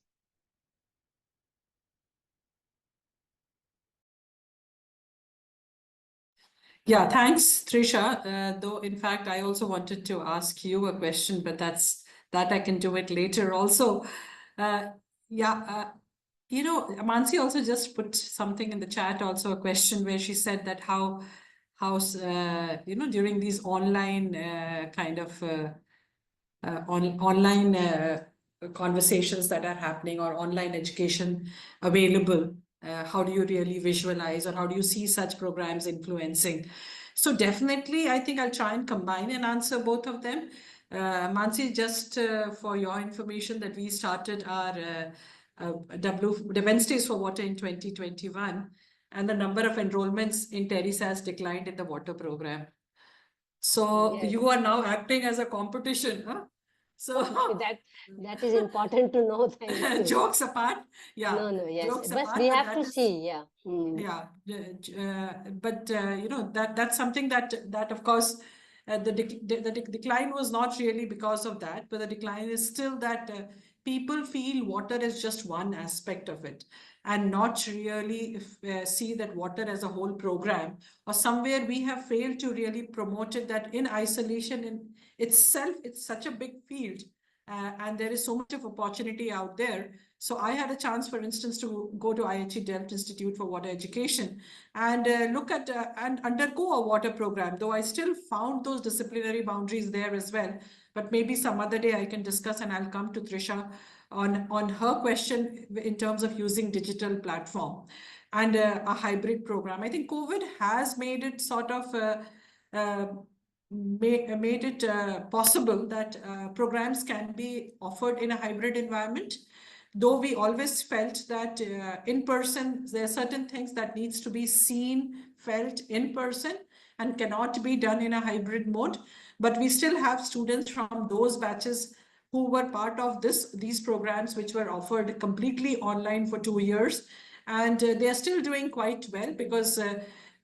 Yeah, thanks, Trisha. Though, in fact, I also wanted to ask you a question, but that I can do it later also. Uh, yeah, Mansi also just put something in the chat, also a question where she said that how during these online kind of online conversations that are happening or online education available, how do you really visualize or how do you see such programs influencing? So definitely, I think I'll try and combine and answer both of them. Mansi, just for your information, that we started our the Wednesdays for Water in 2021, and the number of enrollments in TERI has declined in the water program. So Yes. you are now acting as a competition, huh? So that is important to know. Thank you. jokes apart, yeah. No, yes. Jokes But apart, we but have that to is, see, yeah. yeah. But that's something that of course the decline was not really because of that, but the decline is still that people feel water is just one aspect of it and not really see that water as a whole program, or somewhere we have failed to really promote it, that in isolation in itself it's such a big field, and there is so much of opportunity out there. So I had a chance, for instance, to go to IHE Delft Institute for Water Education and look at and undergo a water program, though I still found those disciplinary boundaries there as well. But maybe some other day I can discuss, and I'll come to Trisha on her question in terms of using digital platform and a hybrid program. I think COVID has made it sort of uh, made it possible that programs can be offered in a hybrid environment, though we always felt that in person there are certain things that needs to be seen, felt in person, and cannot be done in a hybrid mode. But we still have students from those batches who were part of these programs, which were offered completely online for 2 years, and they are still doing quite well because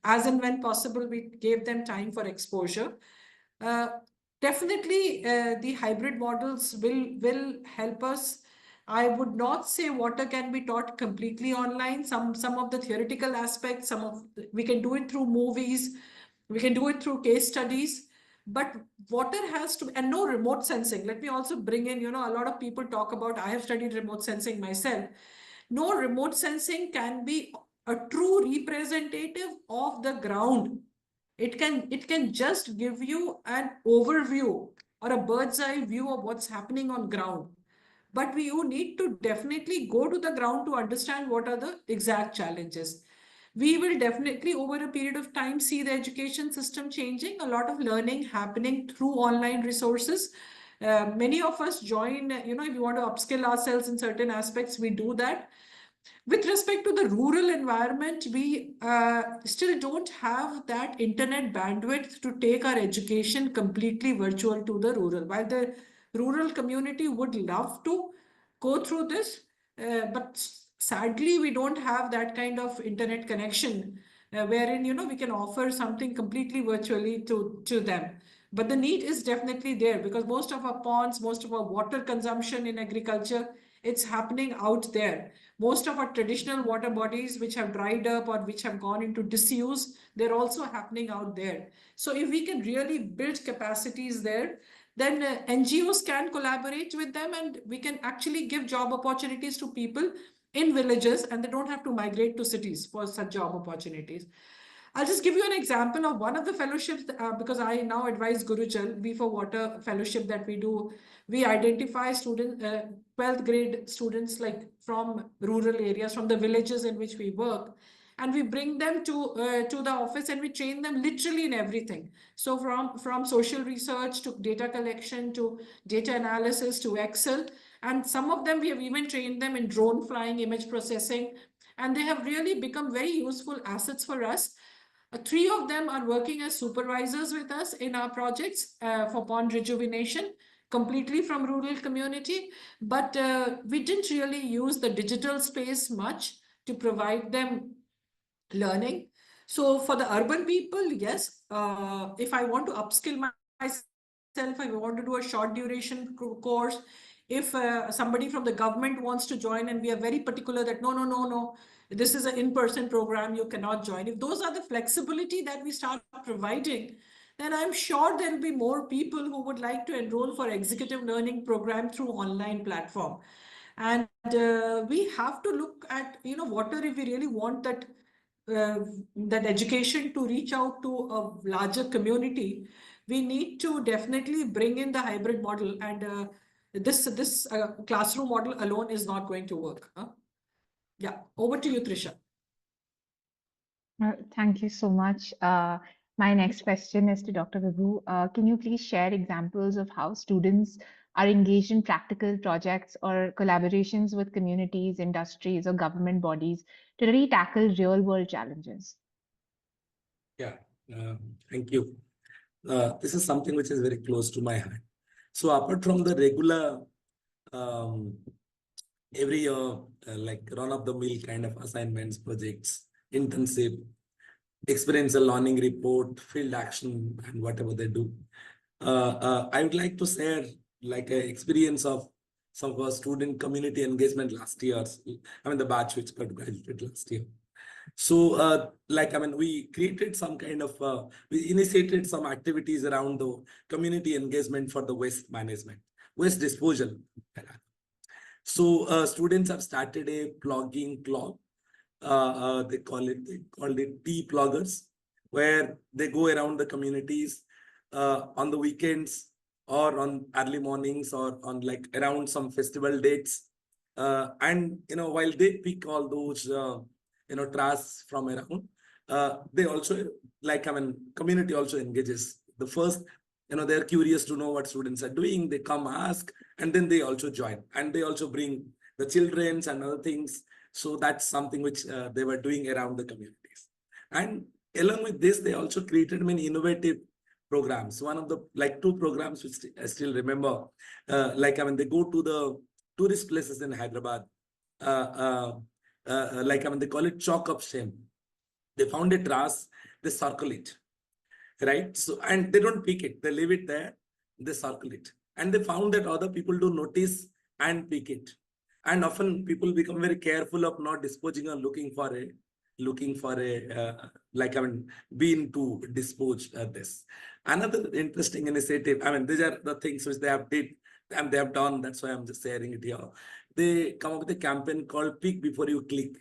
as and when possible we gave them time for exposure. uh, Definitely, the hybrid models will help us. I would not say water can be taught completely online. Some of the theoretical aspects, we can do it through movies, we can do it through case studies, but water has to, and no remote sensing. Let me also bring in, a lot of people talk about, I have studied remote sensing myself. No remote sensing can be a true representative of the ground. It can just give you an overview or a bird's eye view of what's happening on ground. But you need to definitely go to the ground to understand what are the exact challenges. We will definitely over a period of time see the education system changing, a lot of learning happening through online resources. Many of us join, if we want to upskill ourselves in certain aspects, we do that. With respect to the rural environment, we still don't have that internet bandwidth to take our education completely virtual to the rural. While the rural community would love to go through this, but sadly, we don't have that kind of internet connection wherein we can offer something completely virtually to them. But the need is definitely there because most of our ponds, most of our water consumption in agriculture, it's happening out there. Most of our traditional water bodies which have dried up or which have gone into disuse, they're also happening out there. So if we can really build capacities there, then NGOs can collaborate with them and we can actually give job opportunities to people in villages and they don't have to migrate to cities for such job opportunities. I'll just give you an example of one of the fellowships because I now advise Gurujal, B4Water fellowship that we do. We identify students, 12th grade students like from rural areas, from the villages in which we work. And we bring them to the office and we train them literally in everything. So from social research to data collection to data analysis to Excel. And some of them, we have even trained them in drone flying, image processing. And they have really become very useful assets for us. Three of them are working as supervisors with us in our projects for pond rejuvenation, completely from rural community. But we didn't really use the digital space much to provide them learning. So for the urban people, yes, if I want to upskill myself, if I want to do a short duration course, if somebody from the government wants to join and we are very particular that no, this is an in-person program, you cannot join. If those are the flexibility that we start providing, then I'm sure there will be more people who would like to enroll for executive learning program through online platform. And we have to look at, water if we really want that education to reach out to a larger community, we need to definitely bring in the hybrid model. And this classroom model alone is not going to work. Yeah, over to you, Trisha. Thank you so much. My next question is to Dr. Vibhu. Can you please share examples of how students are engaged in practical projects or collaborations with communities, industries, or government bodies to really tackle real-world challenges? Yeah, thank you. This is something which is very close to my heart. So apart from the regular every year, like run-of-the-mill kind of assignments, projects, intensive, experiential learning report, field action, and whatever they do. I would like to share like an experience of some of our student community engagement last year. I mean, the batch which got graduated last year. So, we created some kind of, we initiated some activities around the community engagement for the waste management, waste disposal. So, students have started a plugging club. They called it tea pluggers, where they go around the communities on the weekends or on early mornings or on like around some festival dates. And while they pick all those trash from around, they also community also engages. The first, they're curious to know what students are doing. They come ask, and then they also join, and they also bring the childrens and other things. So that's something which they were doing around the communities. And along with this, they also created many innovative programs. One of the two programs which I still remember, they go to the tourist places in Hyderabad. They call it chalk up shame. They found a trash, they circle it, right? So, and they don't pick it, they leave it there, they circle it. And they found that other people do notice and pick it. And often people become very careful of not disposing or looking for a bin to dispose this. Another interesting initiative, these are the things which they have did and they have done. That's why I'm just sharing it here. they come up with a campaign called Peek Before You Click.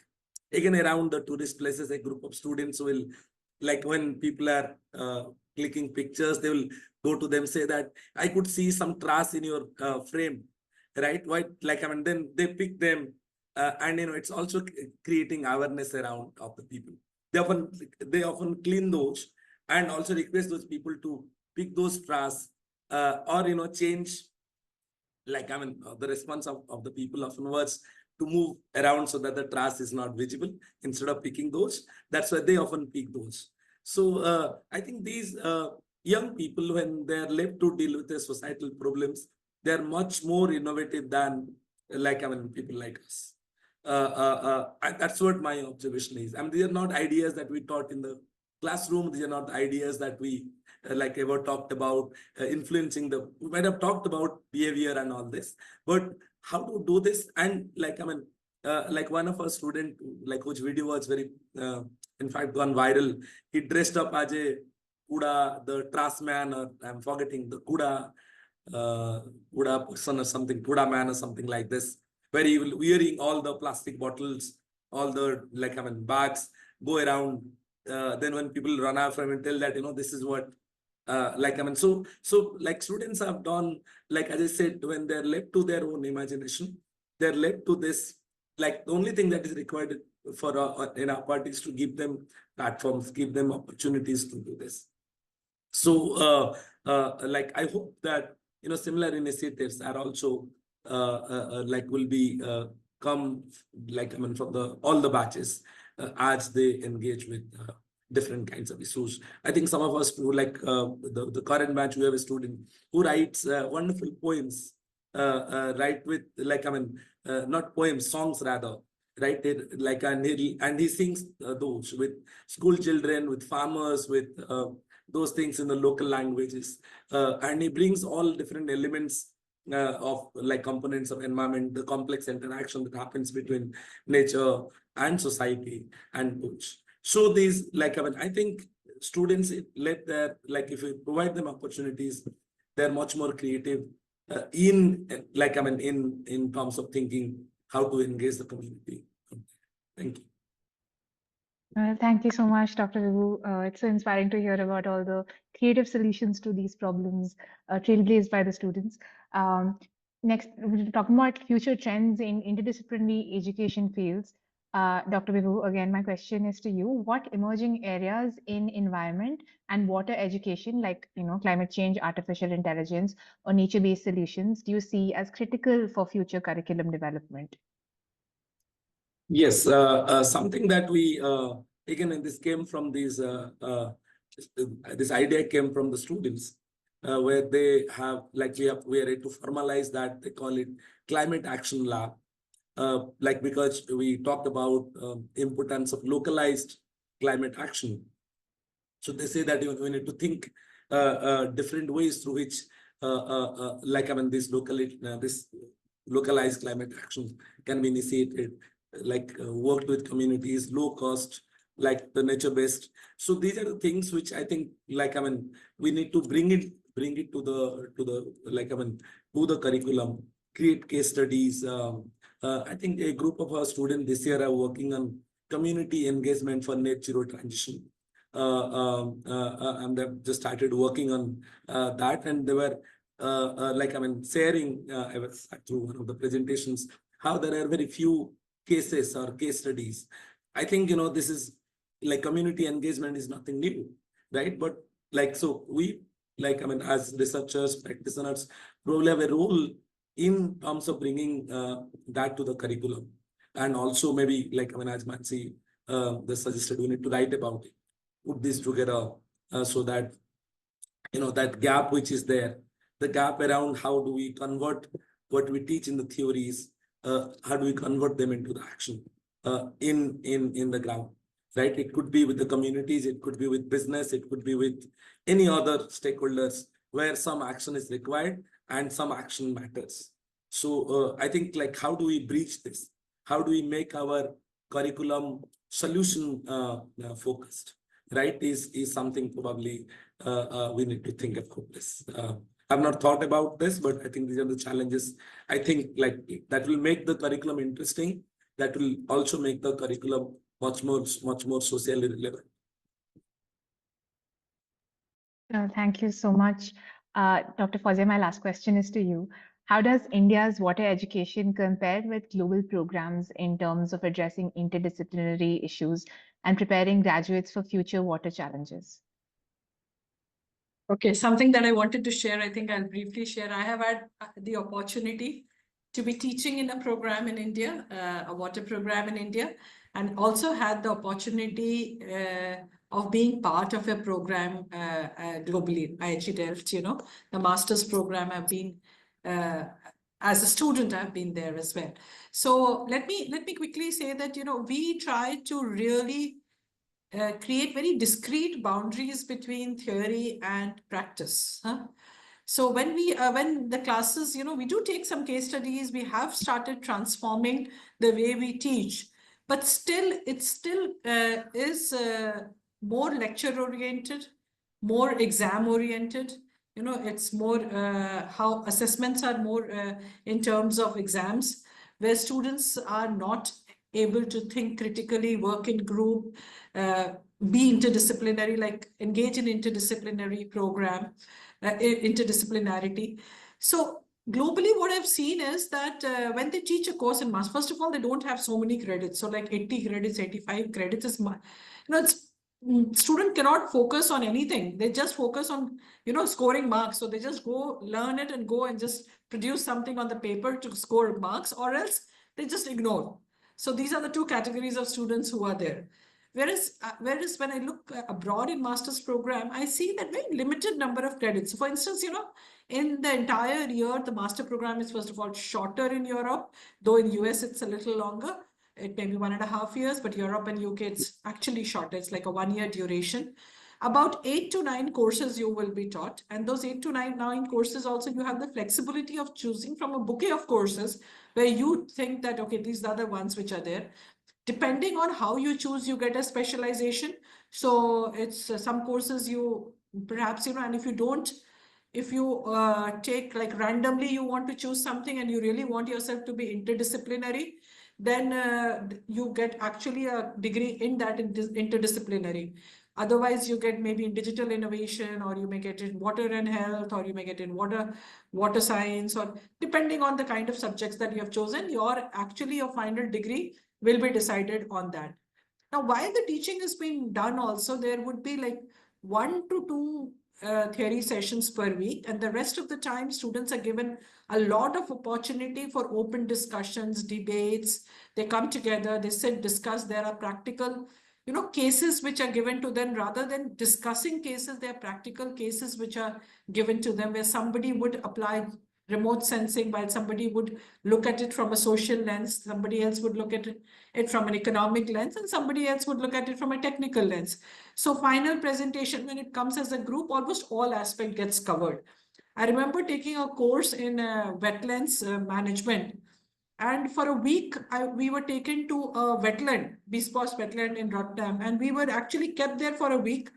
Again, around the tourist places, a group of students will, like when people are clicking pictures, they will go to them, say that, I could see some trash in your frame, right? Why? Like, I mean, then they pick them, and it's also creating awareness around of the people. They often clean those and also request those people to pick those trash, or change. Like, I mean, the response of the people often was to move around so that the trash is not visible instead of picking those. That's why they often pick those. So I think these young people, when they're left to deal with the societal problems, they're much more innovative than, like, I mean, people like us. That's what my observation is. I mean, these are not ideas that we taught in the classroom. These are not ideas that we like ever talked about influencing we might have talked about behavior and all this, but how to do this. And like, I mean, like one of our student, like whose video was very, in fact, gone viral. He dressed up as a Kuda, the trash man, or I'm forgetting the Kuda person or something, Kuda man or something like this, where he will wearing all the plastic bottles, all the, like, I mean, bags, go around. Then when people run after him and tell that, this is what, like, I mean, so like students have done, like, as I said, when they're left to their own imagination, they're left to this, like, the only thing that is required for in our part is to give them platforms, give them opportunities to do this. So, like, I hope that, similar initiatives are also, like, will be come, like, I mean, from all the batches as they engage with different kinds of issues. I think some of us who, like, the current batch, we have a student who writes wonderful poems, write with, like, I mean, not poems, songs rather, right? Like, and he sings those with school children, with farmers, with those things in the local languages, and he brings all different elements of, like, components of environment, the complex interaction that happens between nature and society and coach. So these, like, I mean, I think students, let their, like, if you provide them opportunities, they're much more creative in, like, I mean, in terms of thinking how to engage the community. Thank you. Well, thank you so much, Dr. Vibhu. It's so inspiring to hear about all the creative solutions to these problems trailblazed by the students. Next, we're talking about future trends in interdisciplinary education fields. Dr. Vibhu, again, my question is to you. What emerging areas in environment and water education, like, climate change, artificial intelligence, or nature-based solutions, do you see as critical for future curriculum development? Yes, something that we again, and this came from these this idea came from the students, where they have, like, we are ready to formalize that. They call it Climate Action Lab, like, because we talked about importance of localized climate action. So they say that we need to think different ways through which, like, I mean, this localized climate action can be initiated, like, worked with communities, low cost, like the nature-based. So these are the things which I think, like, I mean, we need to bring it to the, like, I mean, to the curriculum, create case studies. I think a group of our students this year are working on community engagement for net zero transition. And they've just started working on that, and they were like, I mean, sharing, I was through one of the presentations, how there are very few cases or case studies. I think, this is, like, community engagement is nothing new, right? But, like, so we, like, I mean, as researchers, practitioners, probably have a role in terms of bringing that to the curriculum. And also maybe, like, I mean, as Mansi they suggested, we need to write about it, put this together, so that, that gap which is there, the gap around how do we convert what we teach in the theories, how do we convert them into the action in the ground, right? It could be with the communities, it could be with business, it could be with any other stakeholders where some action is required and some action matters. So I think, like, how do we breach this? How do we make our curriculum solution focused, right? Is something probably we need to think about this. I've not thought about this, but I think these are the challenges. I think like that will make the curriculum interesting. That will also make the curriculum much more socially relevant. Thank you so much. Dr. Fawzia, my last question is to you. How does India's water education compare with global programs in terms of addressing interdisciplinary issues and preparing graduates for future water challenges? Okay, something that I wanted to share, I think I'll briefly share. I have had the opportunity to be teaching in a program in India, a water program in India, and also had the opportunity of being part of a program globally. I actually delved, the master's program. I've been, as a student, I've been there as well. So let me quickly say that, we try to really create very discrete boundaries between theory and practice. So when the classes, we do take some case studies, we have started transforming the way we teach, but it still is more lecture oriented, more exam oriented. It's more how assessments are more in terms of exams, where students are not able to think critically, work in group, be interdisciplinary, like engage in interdisciplinary program, interdisciplinarity. So globally, what I've seen is that when they teach a course in maths, first of all, they don't have so many credits. So like 80 credits, 85 credits is, student cannot focus on anything. They just focus on, scoring marks. So they just go learn it and go and just produce something on the paper to score marks, or else they just ignore. So these are the two categories of students who are there. Whereas when I look abroad in master's program, I see that very limited number of credits. For instance, in the entire year, the master program is first of all shorter in Europe, though in US it's a little longer. It may be 1.5 years, but Europe and UK, it's actually shorter. It's like a 1-year duration. About 8 to 9 courses you will be taught. And those 8 to 9 courses also, you have the flexibility of choosing from a bouquet of courses where you think that, okay, these are the ones which are there. Depending on how you choose, you get a specialization. So it's some courses you perhaps, and if you take like randomly, you want to choose something and you really want yourself to be interdisciplinary, then you get actually a degree in that interdisciplinary. Otherwise, you get maybe in digital innovation, or you may get in water and health, or you may get in water science, or depending on the kind of subjects that you have chosen, your final degree will be decided on that. Now, while the teaching is being done also, there would be like 1 to 2 theory sessions per week, and the rest of the time students are given a lot of opportunity for open discussions, debates. They come together, they sit, discuss. There are practical cases which are given to them. Rather than discussing cases, there are practical cases which are given to them, where somebody would apply remote sensing, while somebody would look at it from a social lens, somebody else would look at it from an economic lens, and somebody else would look at it from a technical lens. So final presentation, when it comes as a group, almost all aspect gets covered. I remember taking a course in wetlands management, and for a week, we were taken to a wetland, Bispos wetland in Rotterdam, and we were actually kept there for a week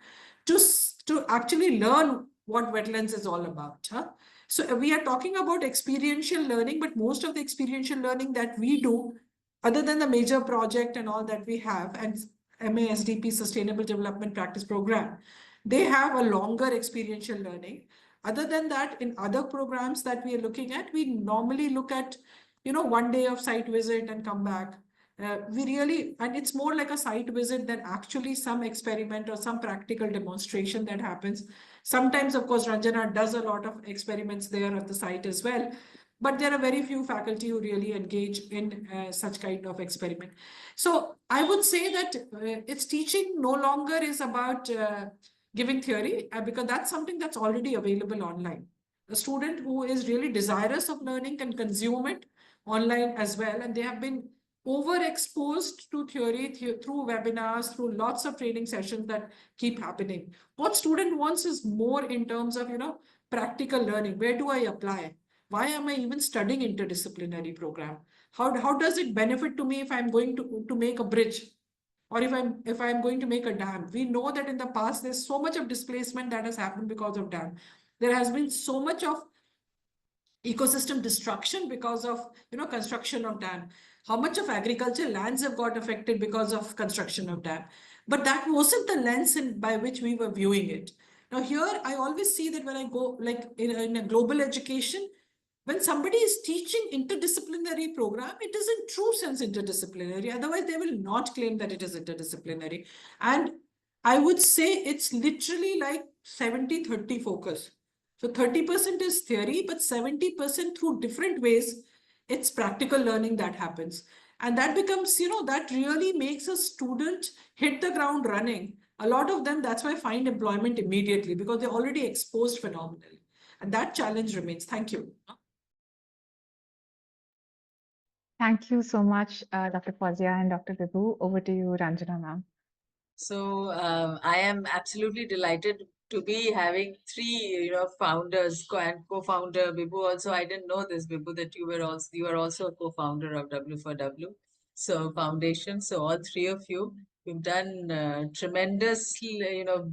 to actually learn what wetlands is all about. So we are talking about experiential learning, but most of the experiential learning that we do, other than the major project and all that we have, and MASDP Sustainable Development Practice Program, they have a longer experiential learning. Other than that, in other programs that we are looking at, we normally look at 1 day of site visit and come back. And it's more like a site visit than actually some experiment or some practical demonstration that happens. Sometimes, of course, Ranjana does a lot of experiments there at the site as well, but there are very few faculty who really engage in such kind of experiment. So I would say that its teaching no longer is about giving theory, because that's something that's already available online. A student who is really desirous of learning can consume it online as well, and they have been overexposed to theory through webinars, through lots of training sessions that keep happening. What student wants is more in terms of practical learning. Where do I apply? Why am I even studying interdisciplinary program? How does it benefit to me if I'm going to make a bridge, or if I'm going to make a dam? We know that in the past there's so much of displacement that has happened because of dam. There has been so much of ecosystem destruction because of construction of dam. How much of agriculture lands have got affected because of construction of dam? But that wasn't the lens by which we were viewing it. Now here, I always see that when I go like in a global education, when somebody is teaching interdisciplinary program, it is in true sense interdisciplinary. Otherwise, they will not claim that it is interdisciplinary. And I would say it's literally like 70-30 focus. So 30% is theory, but 70% through different ways, it's practical learning that happens. And that becomes, that really makes a student hit the ground running. A lot of them, that's why find employment immediately because they're already exposed phenomenally. And that challenge remains. Thank you. Thank you so much, Dr. Fawzia and Dr. Bibhu. Over to you, Ranjana ma'am. So I am absolutely delighted to be having three, founders and co-founder Bibhu. Also, I didn't know this, Bibhu, that you are also a co-founder of W4W. So foundation. So all three of you, you've done tremendous,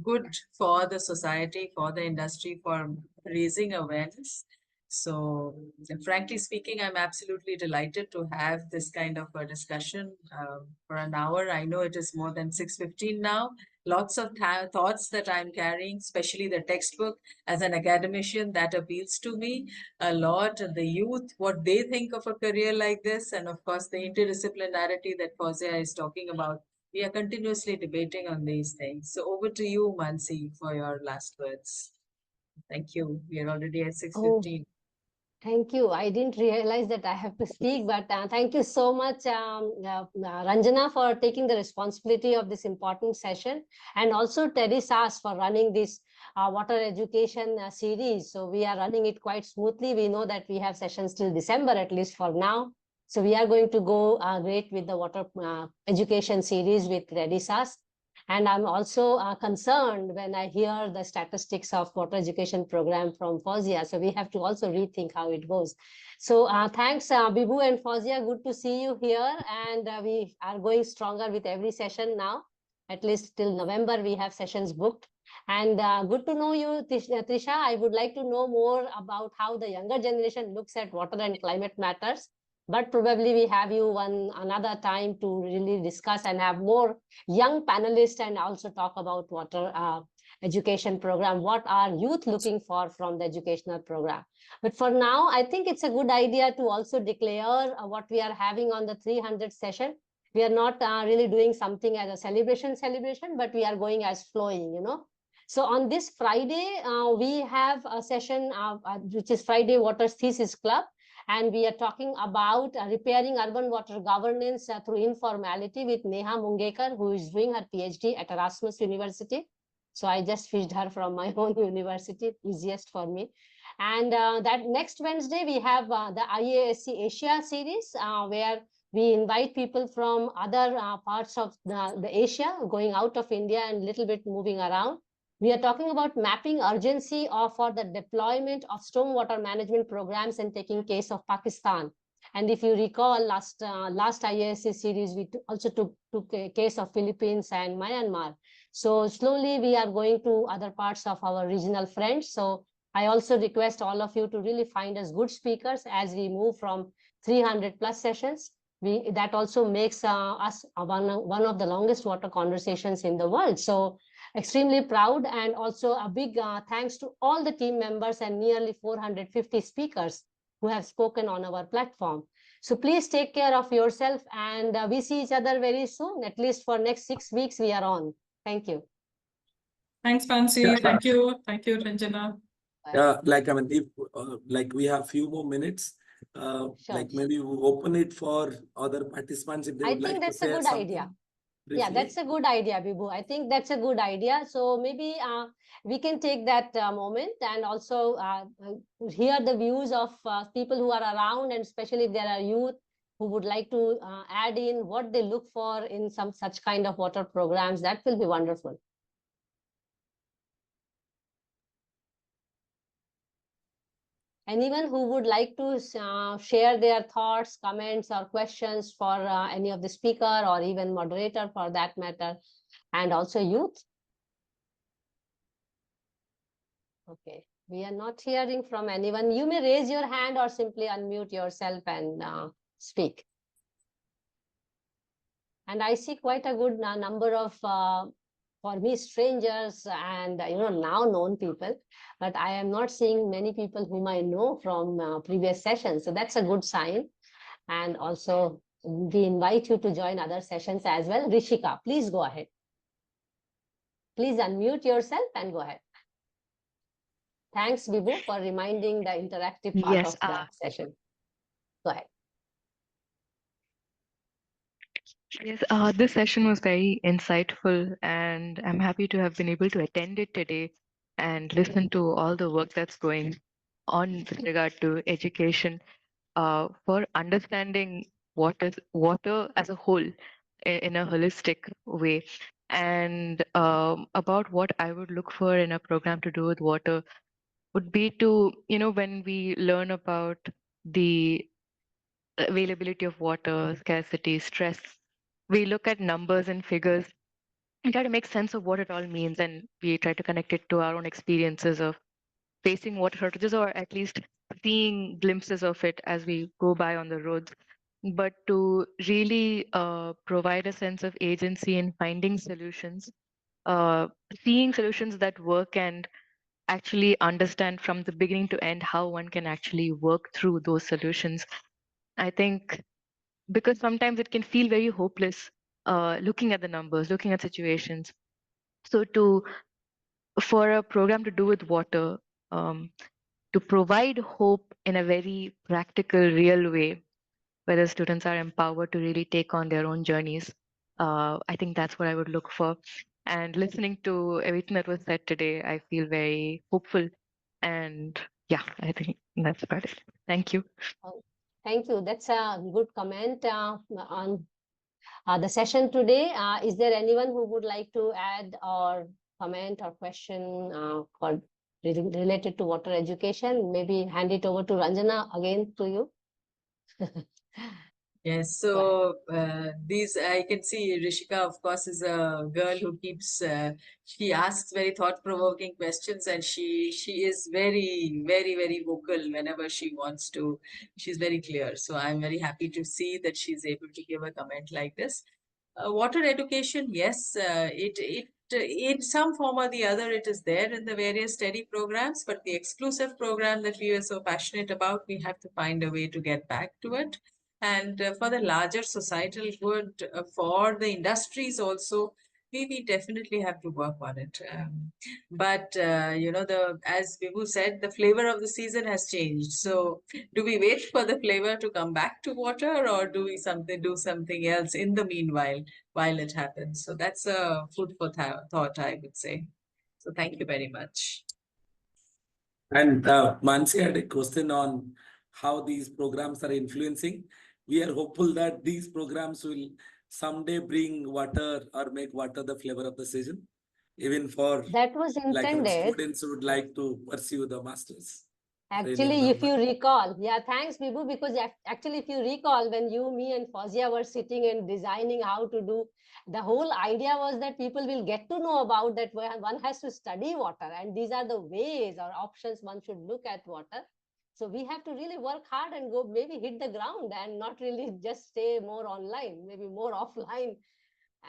good for the society, for the industry, for raising awareness. So, frankly speaking, I'm absolutely delighted to have this kind of a discussion for an hour. I know it is more than 6:15 now. Lots of thoughts that I'm carrying, especially the textbook as an academician, that appeals to me a lot. The youth, what they think of a career like this, and of course, the interdisciplinarity that Fawzia is talking about. We are continuously debating on these things. So, over to you, Mansi, for your last words. Thank you. We are already at 6:15. Thank you. I didn't realize that I have to speak, but thank you so much, Ranjana, for taking the responsibility of this important session, and also Terry Sass for running this water education series. So we are running it quite smoothly. We know that we have sessions till December, at least for now. So we are going to go great with the water education series with Terry Sass. And I'm also concerned when I hear the statistics of water education program from Fawzia. So we have to also rethink how it goes. So thanks, Bibhu and Fawzia. Good to see you here. And we are going stronger with every session now. At least till November, we have sessions booked. And good to know you, Trisha. I would like to know more about how the younger generation looks at water and climate matters. But probably we have you another time to really discuss and have more young panelists and also talk about water education program. What are youth looking for from the educational program? But for now, I think it's a good idea to also declare what we are having on the 300th session. We are not really doing something as a celebration, but we are going as flowing, So on this Friday, we have a session which is Friday Water Thesis Club. And we are talking about repairing urban water governance through informality with Neha Mungekar, who is doing her PhD at Erasmus University. So I just fished her from my own university, easiest for me. And that next Wednesday, we have the IASC Asia series, where we invite people from other parts of the Asia, going out of India and a little bit moving around. We are talking about mapping urgency for the deployment of stormwater management programs and taking case of Pakistan. And if you recall, last IASC series, we also took a case of Philippines and Myanmar. So slowly we are going to other parts of our regional friends. So I also request all of you to really find us good speakers as we move from 300 plus sessions. That also makes us one of the longest water conversations in the world. So extremely proud, and also a big thanks to all the team members and nearly 450 speakers who have spoken on our platform. So please take care of yourself, and we see each other very soon. At least for next 6 weeks, we are on. Thank you. Thanks, Pansy. Thank you. Thank you, Ranjana. If we have few more minutes, Sure. maybe we open it for other participants if they would like to share something. Idea. Briefly. Yeah, that's a good idea, Bibhu. I think that's a good idea. So maybe we can take that moment and also hear the views of people who are around, and especially if there are youth who would like to add in what they look for in some such kind of water programs. That will be wonderful. Anyone who would like to share their thoughts, comments, or questions for any of the speaker or even moderator for that matter, and also youth? Okay, We are not hearing from anyone. You may raise your hand or simply unmute yourself and speak. And I see quite a good number of, for me, strangers and now known people. But I am not seeing many people whom I know from previous sessions. So that's a good sign. And also, we invite you to join other sessions as well. Rishika, please go ahead. Please unmute yourself and go ahead. Thanks, Bibhu, for reminding the interactive part Yes, of the session. Go ahead. yes, this session was very insightful, and I'm happy to have been able to attend it today and listen to all the work that's going on with regard to education, for understanding what is water as a whole in a holistic way, and about what I would look for in a program to do with water would be to, when we learn about the availability of water, scarcity, stress, we look at numbers and figures and try to make sense of what it all means, and we try to connect it to our own experiences of facing water shortages, or at least seeing glimpses of it as we go by on the roads. But to really provide a sense of agency in finding solutions, seeing solutions that work, and actually understand from the beginning to end how one can actually work through those solutions. I think because sometimes it can feel very hopeless, looking at the numbers, looking at situations. So for a program to do with water, um, to provide hope in a very practical, real way, where the students are empowered to really take on their own journeys, I think that's what I would look for. And listening to everything that was said today, I feel very hopeful. And yeah, I think that's about it. Thank you. Thank you. That's a good comment on the session today. Is there anyone who would like to add or comment or question for related to water education? Maybe hand it over to Ranjana again to you. Yes, so these I can see Rishika, of course, is a girl who keeps she asks very thought-provoking questions, and she is very, very, very vocal whenever she wants to. She's very clear. So I'm very happy to see that she's able to give a comment like this. Water education, yes, it in some form or the other it is there in the various study programs, but the exclusive program that we are so passionate about, we have to find a way to get back to it. And for the larger societal good, for the industries also, we definitely have to work on it. But as Vibhu said, the flavor of the season has changed. So do we wait for the flavor to come back to water, or do we do something else in the meanwhile while it happens? So that's a food for thought, I would say. So thank you very much. And Mansi had a question on how these programs are influencing. We are hopeful that these programs will someday bring water or make water the flavor of the season, even for That was intended. students who would like to pursue the masters. Actually, if you recall, yeah, thanks, Bibhu, because actually, if you recall, when you, me, and Fawzia were sitting and designing how to do, the whole idea was that people will get to know about that one has to study water, and these are the ways or options one should look at water. So we have to really work hard and go maybe hit the ground and not really just stay more online, maybe more offline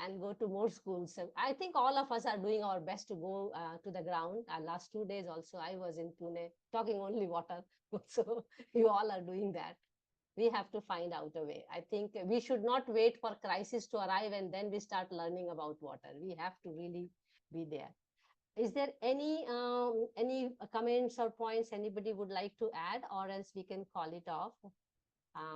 and go to more schools. So I think all of us are doing our best to go to the ground. Last 2 days also, I was in Pune talking only water. So you all are doing that. We have to find out a way. I think we should not wait for crisis to arrive and then we start learning about water. We have to really be there. Is there any comments or points anybody would like to add, or else we can call it off?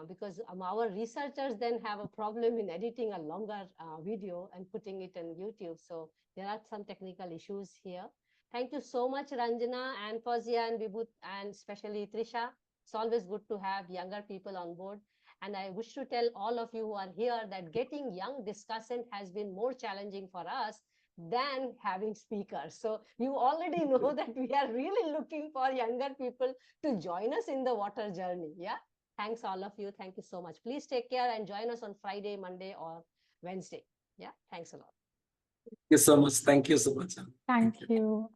Because our researchers then have a problem in editing a longer video and putting it on YouTube. So there are some technical issues here. Thank you so much, Ranjana and Fawzia and Vibhu, and especially Trisha. It's always good to have younger people on board. And I wish to tell all of you who are here that getting young discussant has been more challenging for us than having speakers. So you already know that we are really looking for younger people to join us in the water journey. Yeah. Thanks all of you. Thank you so much. Please take care and join us on Friday, Monday, or Wednesday. Yeah. Thanks a lot. Thank you so much. Thank you so much. Thank you.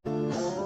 you.